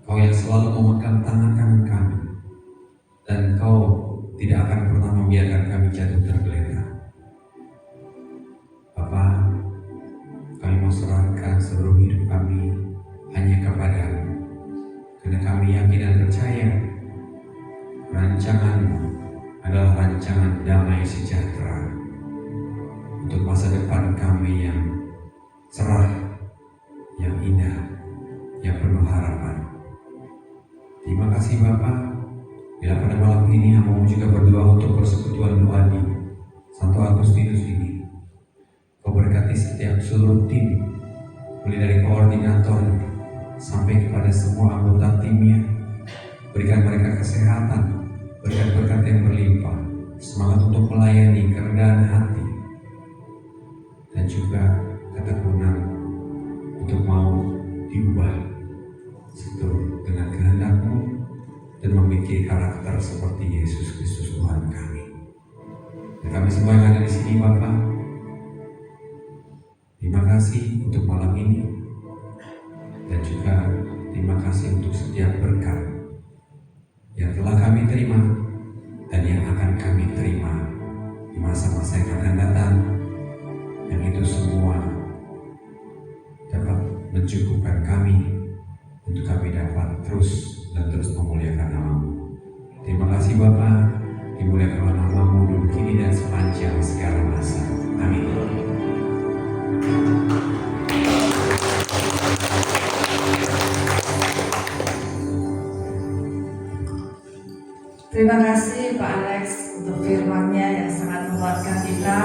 Kau yang selalu memegang tangan kanan kami, dan Kau tidak akan pernah membiarkan kami jatuh tergeletak. Bapa, kami mau serahkan seluruh hidup kami hanya kepada-Mu, karena kami yakin dan percaya rancangan-Mu adalah rancangan damai sejahtera untuk masa depan kami yang cerah, yang indah, yang penuh harapan. Terima kasih Bapa. Bila pada malam ini hamba juga berdoa untuk persekutuan doa di Santo Agustinus ini. Kau berkati setiap seluruh tim, mulai dari koordinator sampai kepada semua anggota timnya. Berikan mereka kesehatan, berikan berkat yang berlimpah, semangat untuk melayani, kerendahan hati, dan juga ketekunan untuk mau diubah seturut dengan kehendak-Mu dan memiliki karakter seperti Yesus Kristus Tuhan kami. Dan kami semua yang ada di sini Bapa, terima kasih untuk malam ini, dan juga terima kasih untuk setiap berkat yang telah kami terima dan yang akan kami terima di masa-masa yang akan datang, yang itu semua dapat mencukupkan kami untuk kami dapat terus dan terus memuliakan nama-Mu. Terima kasih Bapa, dimuliakanlah nama-Mu dulu kini dan sepanjang segala masa. Amin. Terima kasih Pak Alex untuk firman-Nya yang sangat menguatkan kita,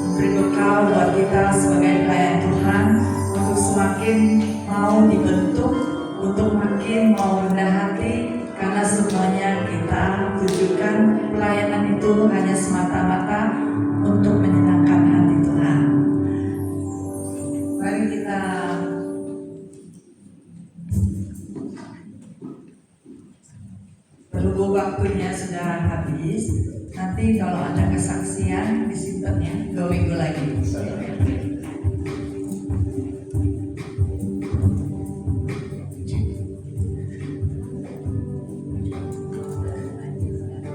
memberi bekal buat kita sebagai pelayan Tuhan untuk semakin mau dibentuk, untuk makin mau rendah hati, karena semuanya kita tujukan pelayanan itu hanya semata-mata untuk menyenangkan hati Tuhan. Mari kita berhubung waktunya sudah habis. Nanti kalau ada kesaksian disimpannya 2 minggu lagi.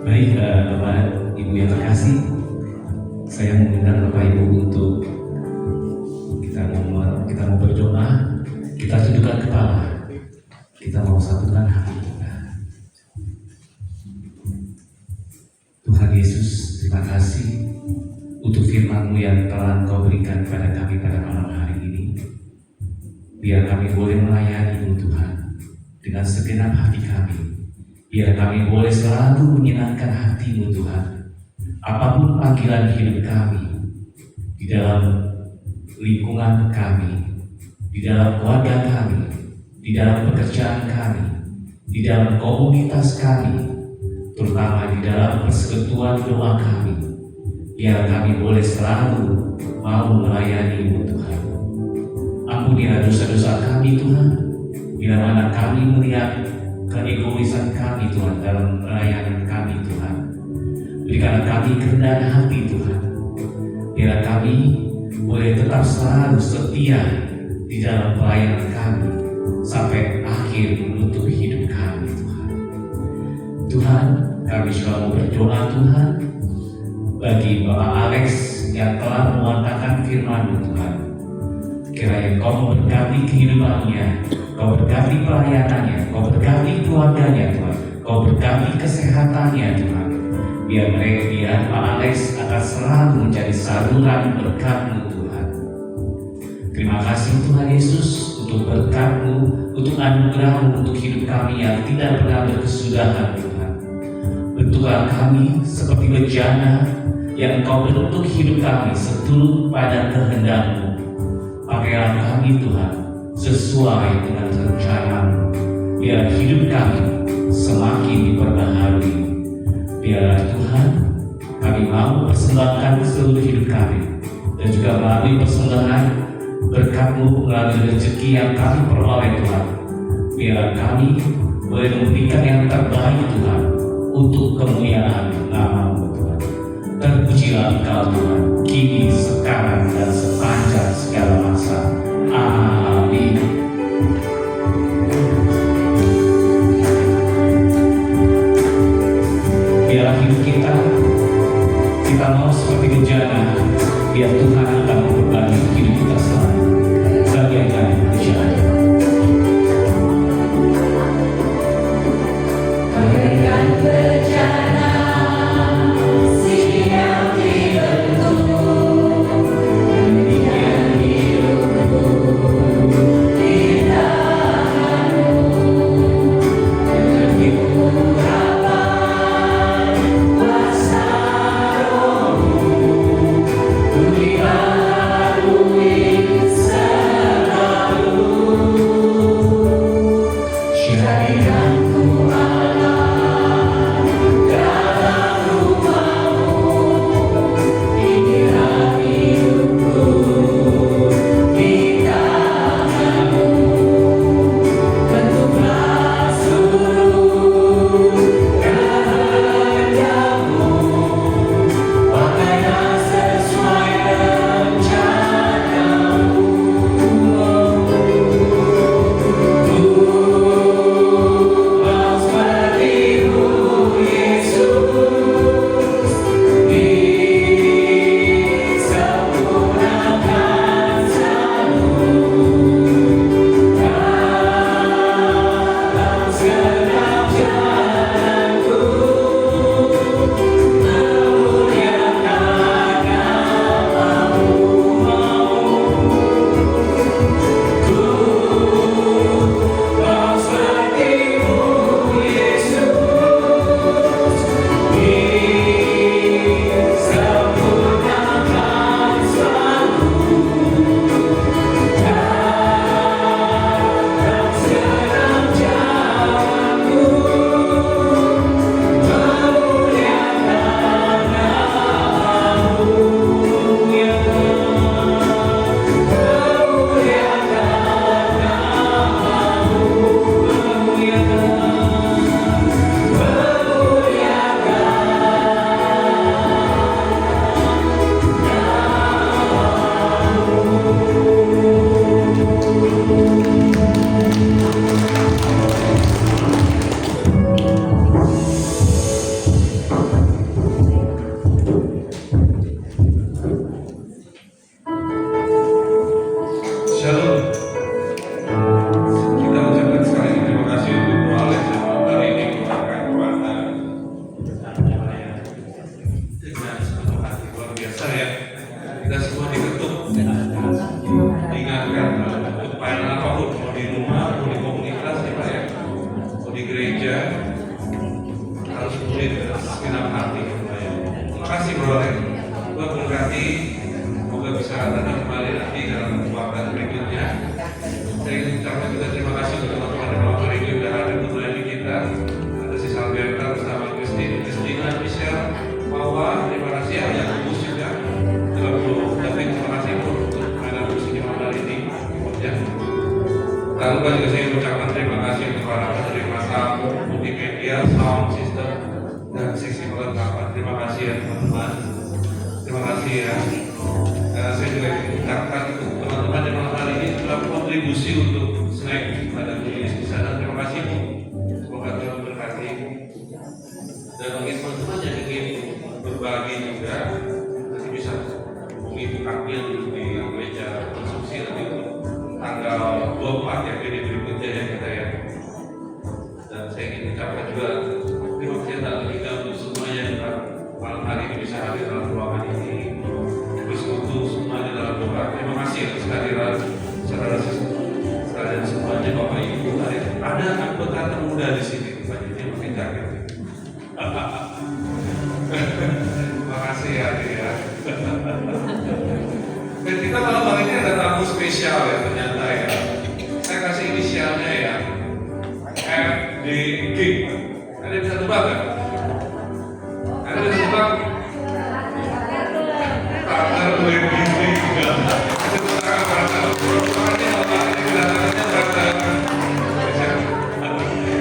Baik, Bapak Ibu yang terkasih, saya mengundang Bapak Ibu untuk kita mau berdoa, kita tundukkan kepala, kita mau satukan hati kita. Tuhan Yesus, terima kasih untuk firman-Mu yang telah Engkau berikan kepada kami pada malam hari ini. Biar kami boleh melayani-Mu Tuhan dengan segenap hati kami. Biar kami boleh selalu menyenangkan hati-Mu Tuhan. Apapun panggilan hidup kami, di dalam lingkungan kami, di dalam keluarga kami, di dalam pekerjaan kami, di dalam komunitas kami, terutama di dalam persekutuan doa kami, biar kami boleh selalu mau melayani-Mu Tuhan. Ampunilah dosa-dosa kami Tuhan, bila mana kami melihat keegoisan kami Tuhan dalam pelayanan kami Tuhan. Berikanlah kami kerendahan hati Tuhan, biar kami boleh tetap selalu setia di dalam pelayanan kami sampai akhir menutup hidup kami Tuhan. Tuhan, kami juga mau berdoa Tuhan bagi Bapak Alex yang telah mengatakan firman-Mu Tuhan. Kiranya Kau memberkati kehidupannya, Kau berkati pelayanannya, Kau berkati keluarganya Tuhan, Kau berkati kesehatannya Tuhan. Biar Pak Alex akan selalu menjadi saluran berkat-Mu Tuhan. Terima kasih Tuhan Yesus untuk berkat-Mu, untuk anugerah-Mu untuk hidup kami yang tidak pernah berkesudahan Tuhan. Bentuklah kami seperti bejana yang Engkau bentuk hidup kami seturut pada kehendak-Mu. Pakailah kami Tuhan sesuai dengan rencana-Mu, biar hidup kami semakin diperbaharui. Biar Tuhan kami mau persembahkan seluruh hidup kami, dan juga melalui persembahan berkat-Mu melalui rezeki yang kami peroleh Tuhan. Biar kami boleh memberikan yang terbaik Tuhan untuk kemuliaan nama-Mu Tuhan. Terpujilah Engkau Tuhan, kini, sekarang, dan sepanjang segala masa. Amin. Biarlah hidup kita mau seperti bejana, biar Tuhan akan memperbaiki hidup kita selalu. Bagaikan bejana. Bagaikan bejana siap dibentuk, demikian hidupku di tangan-Mu. Dengan urapan kuasa Roh-Mu, ku dibaharui selalu. Jadikan ku Allah dalam rumah-Mu, inilah hidupku di tangan-Mu. Bentuklah seluruh kehendak-Mu, pakailah sesuai rencana-Mu. Mau seperti-Mu Yesus, disempurnakan selalu dalam segenap jalanku, memuliakan nama-Mu. Mau seperti-Mu Yesus, disempurnakan selalu dalam segenap jalanku, memuliakan nama-Mu, Shalom. Kita ucapkan sekali terima kasih untuk Alex yang hari ini mengucapkan kuasa dengan sepenuh hati luar biasa ya. Kita semua diketuk, diingatkan untuk pelayanan apapun, mau di rumah, mau di komunitas ya Pak ya, mau di gereja, harus mulai dengan segenap hati Pak ya. Terima kasih Bro Alex. Tuhan berkati, semoga kesempatannya kembali nanti dalam waktu berikutnya. Saya ingin ucapkan juga terima kasih untuk teman-teman yang malam hari ini sudah hadir untuk melayani kita. Ada si Salberta bersama Kristina, Michelle, Pawa, terima kasih yang khusus juga. Terima kasih untuk mainan musiknya malam hari ini. Ya. Lalu juga saya mengucapkan terima kasih untuk para penerima tamu, multimedia, sound system, dan seksi perlengkapan. Terima kasih ya teman-teman. Terima kasih ya. Saya juga ingin mengucapkan untuk teman-teman yang malam hari ini telah kontribusi untuk snack pada tulis di sana. Terima kasih Bu. Semoga Tuhan memberkati. Dan bagi teman-teman yang ingin berbagi juga, nanti bisa hubungi Bu Kamil di gereja konsumsi nanti untuk tanggal 24 ya, jadi berikutnya ya kita ya. Dan saya ingin mengucapkan juga terima kasih tak terhingga untuk semua yang malam hari ini bisa hadir dalam ruangan ini. Bersekutu semuanya dalam doa. Terima kasih atas kehadiran saudara-saudara dan semuanya, Bapak Ibu. Ada anggota termuda di sini, Pak Jadi makin jaga. Terima kasih ya, ya. Dan kita malam hari ini ada tamu spesial ya ternyata ya. Saya kasih inisialnya ya, FDG. Ada yang bisa tebak kan? Ada yang bisa tebak? Partner Wendy juga.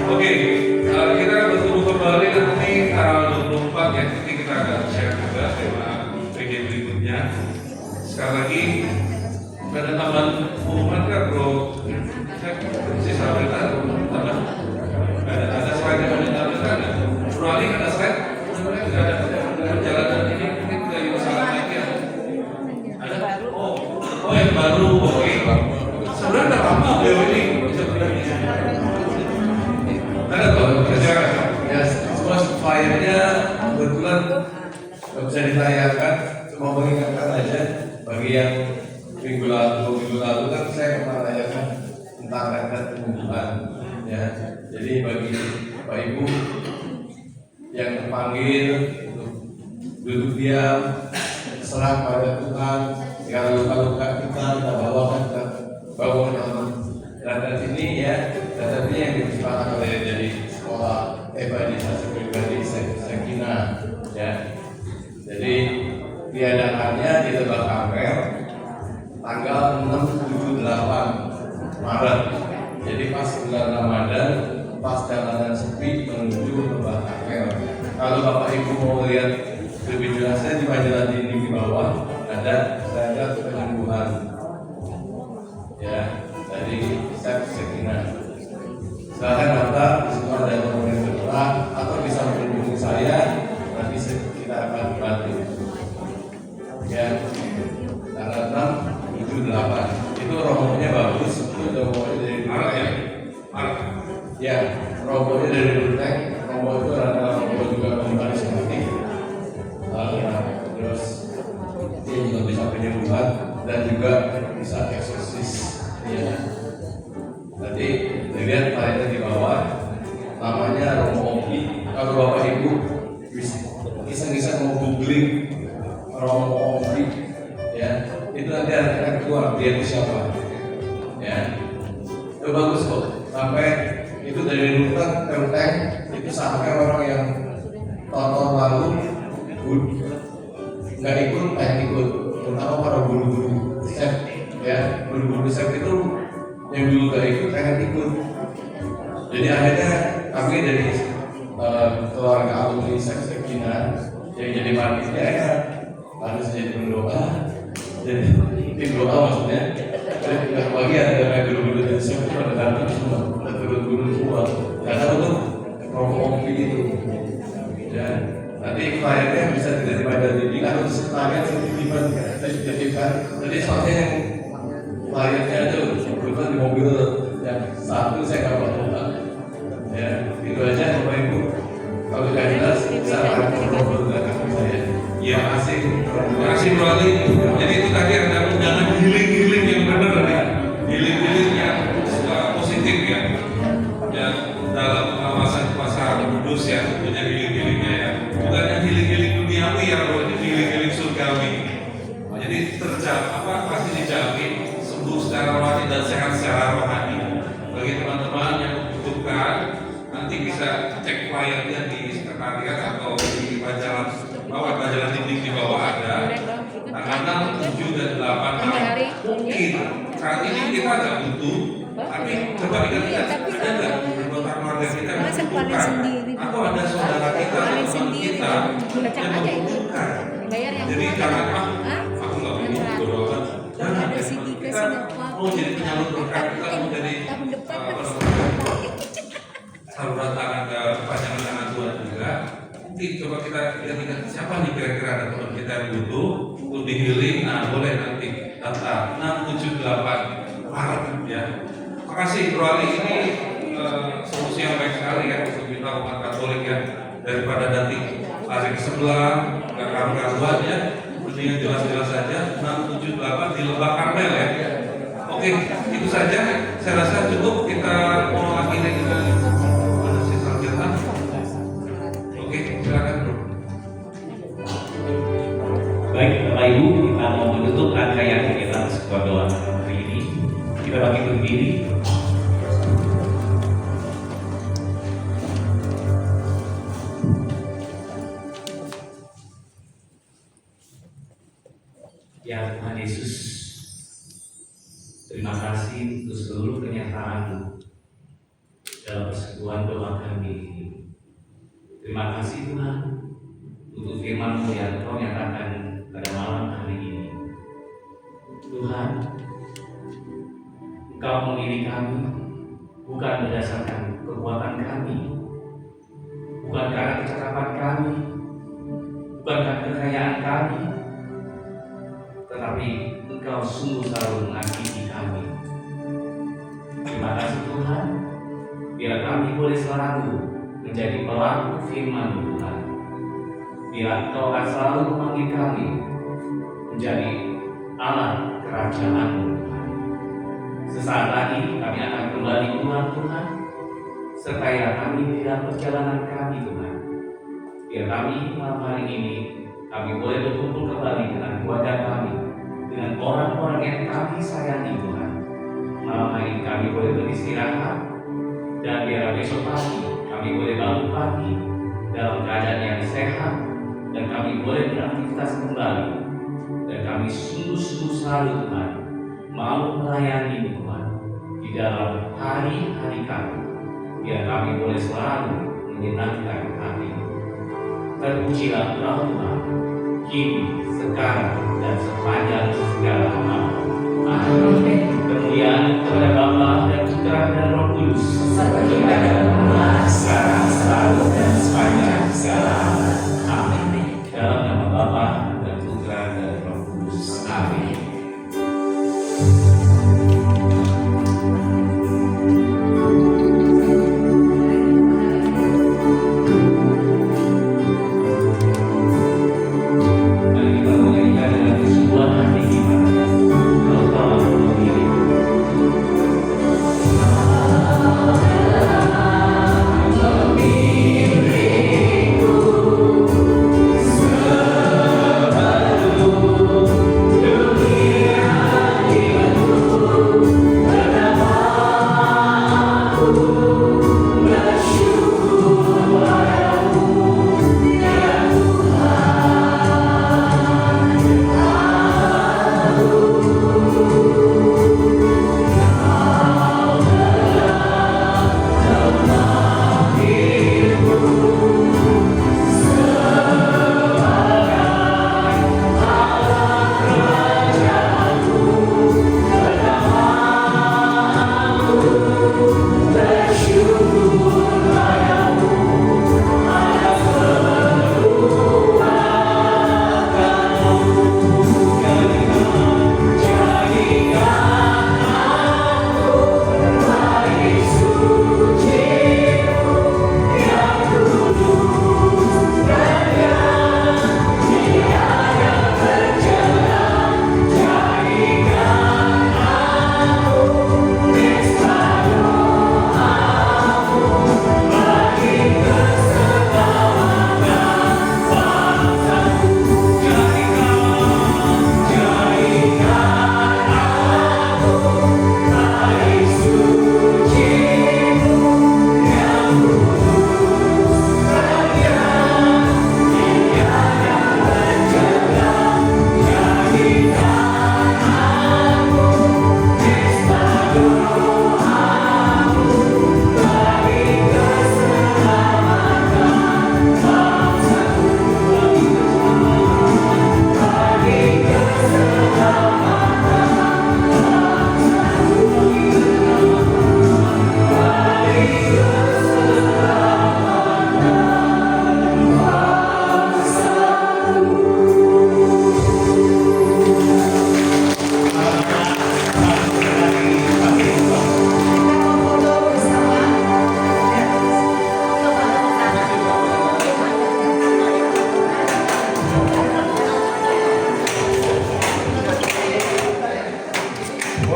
Oke, kita akan bertemu kembali nanti tanggal 24 ya. Nanti kita akan share juga tema PG berikutnya. Sekali lagi, ada tambahan pengumuman kan Bro? Si Sabrina tambah? Ada slide yang ada tambahan nggak? Bro Ali ada slide? Tidak ada perjalanan ini kita juga salah lagi ya. Ada? Oh yang baru, oke. Sebenarnya udah lama beliau ini. Ada tuh, kerjaan. Ya, semua flyernya kebetulan nggak bisa ditayangkan. Cuma mengingatkan aja bagi yang minggu lalu kan saya pernah tanyakan tentang rencana pembukaan. Ya, jadi bagi Bapak Ibu yang terpanggil untuk duduk diam, serah pada Tuhan. Kalau luka-luka kita bawakan ke bawah dalam data ini ya, data ini yang diciptakan oleh dari sekolah evangelisasi pribadi Sekina ya. Jadi diadakannya di Lebak Angker tanggal 6, 7, 8 Maret. Jadi pas bulan Ramadan, pas jalanan sepi menuju Lebak Angker. Kalau Bapak Ibu mau lihat lebih jelasnya di majalah dinding di bawah ada penyembuhan ya dari Sekina. Silahkan daftar, di situ ada nomor tertera atau bisa menghubungi saya, nanti kita akan bantu. Ya, tanggal 6, 7, 8 itu rombongannya bagus, itu rombongannya dari Maret ya? Maret. Ya, rombongannya dari Burtek, rombongan itu ada rombongan juga karismatik. Terus dia juga bisa penyembuhan dan juga bisa eksorsis. Ya. Tadi dilihat layarnya di bawah, namanya Romo Oki. Kalau Bapak Ibu iseng-iseng mau googling Romo Oki, ya itu nanti akan keluar dia itu siapa. Ya, itu bagus kok. Sampai itu dari Rutan Kelteng itu sampai orang yang tahun lalu nggak ikut, ikut. Terutama para guru-guru chef, ya guru-guru chef itu yang dulu gak ikut pengen ikut. Jadi akhirnya kami dari keluarga alumni Sekina yang jadi panitia ya harus jadi pendoa, jadi tim doa maksudnya. Jadi kita pagi ada guru-guru dari chef itu ada datang semua, ada guru-guru semua karena untuk promosi itu. Ya nanti kliennya bisa tidak dibaca dinding atau klien sertifikat. Jadi soalnya yang kliennya itu kebetulan di mobil yang satu saya nggak bawa. Ya itu aja Bapak Ibu. Kalau tidak jelas bisa akan ngobrol dengan saya. Ya, terima kasih Bro Ali. Jadi itu tadi ada undangan healing yang benar ya, healing yang positif ya. Dan dalam pengawasan kuasa kudus ya, tentunya healingnya ya. Bukan yang healing duniawi ya, bro, ini healing surgawi. Jadi pasti dijamin sembuh secara rohani dan sehat secara rohani. Bagi teman-teman yang membutuhkan, nanti bisa cek flyernya di sekretariat atau di majalah bawah, majalah dinding di bawah ada. Tanggal 7 dan 8 Maret. Mungkin saat ini kita nggak butuh, tapi coba ingat-ingat, ada nggak anggota keluarga kita yang membutuhkan, atau ada saudara kita, teman kita yang membutuhkan. Jadi jangan aku nggak butuh berdoa. Jangan kita mau jadi penyalur berkat, kita mau jadi saluran tangan ke panjangan tangan Tuhan juga. Mungkin coba kita lihat siapa nih kira-kira ada teman kita yang butuh untuk di healing. Nah, boleh nanti data 6, 7, 8 Maret ya. Makasih Bro Ali, ini solusi yang baik sekali ya untuk kita umat Katolik ya, daripada nanti lari ke sebelah nggak karuan ya, mendingan jelas-jelas saja 6, 7, 8 di Lembah Karmel ya. Oke, itu saja. Saya rasa cukup. Kita mau akhiri dengan mana sih sarjana. Oke, silakan Bro. Baik Bapak Ibu, kita mau menutup rangkaian kegiatan sebuah doa hari ini. Kita bagi berdiri. Ya Tuhan Yesus, terima kasih untuk seluruh kenyataan-Mu dalam persekutuan doa kami ini. Terima kasih Tuhan untuk firman-Mu yang Kau nyatakan pada malam hari ini. Tuhan, Engkau memilih kami bukan berdasarkan kekuatan kami, bukan karena kecakapan kami, bukan karena kekayaan kami, tetapi Engkau sungguh selalu mengasihi kami. Terima kasih Tuhan, biar kami boleh selalu menjadi pelaku firman Tuhan. Biar Engkau akan selalu memanggil kami menjadi alat kerajaan-Mu Tuhan. Sesaat lagi kami akan kembali pulang Tuhan, sertai kami di dalam perjalanan kami Tuhan. Biar kami malam hari ini kami boleh berkumpul kembali dengan keluarga kami, dengan orang-orang yang kami sayangi Tuhan. Malam hari ini kami boleh beristirahat, dan biar besok pagi kami boleh bangun pagi dalam keadaan yang sehat, dan kami boleh beraktivitas kembali. Dan kami sungguh-sungguh selalu Tuhan mau melayani Tuhan di dalam hari-hari kami, biar kami boleh selalu menyenangkan hati. Terpujilah Engkau Tuhan, kini, sekarang, dan sepanjang segala masa. Amin. Kemuliaan kepada Bapa dan Putra dan Roh Kudus, sekarang, selalu, dan sepanjang segala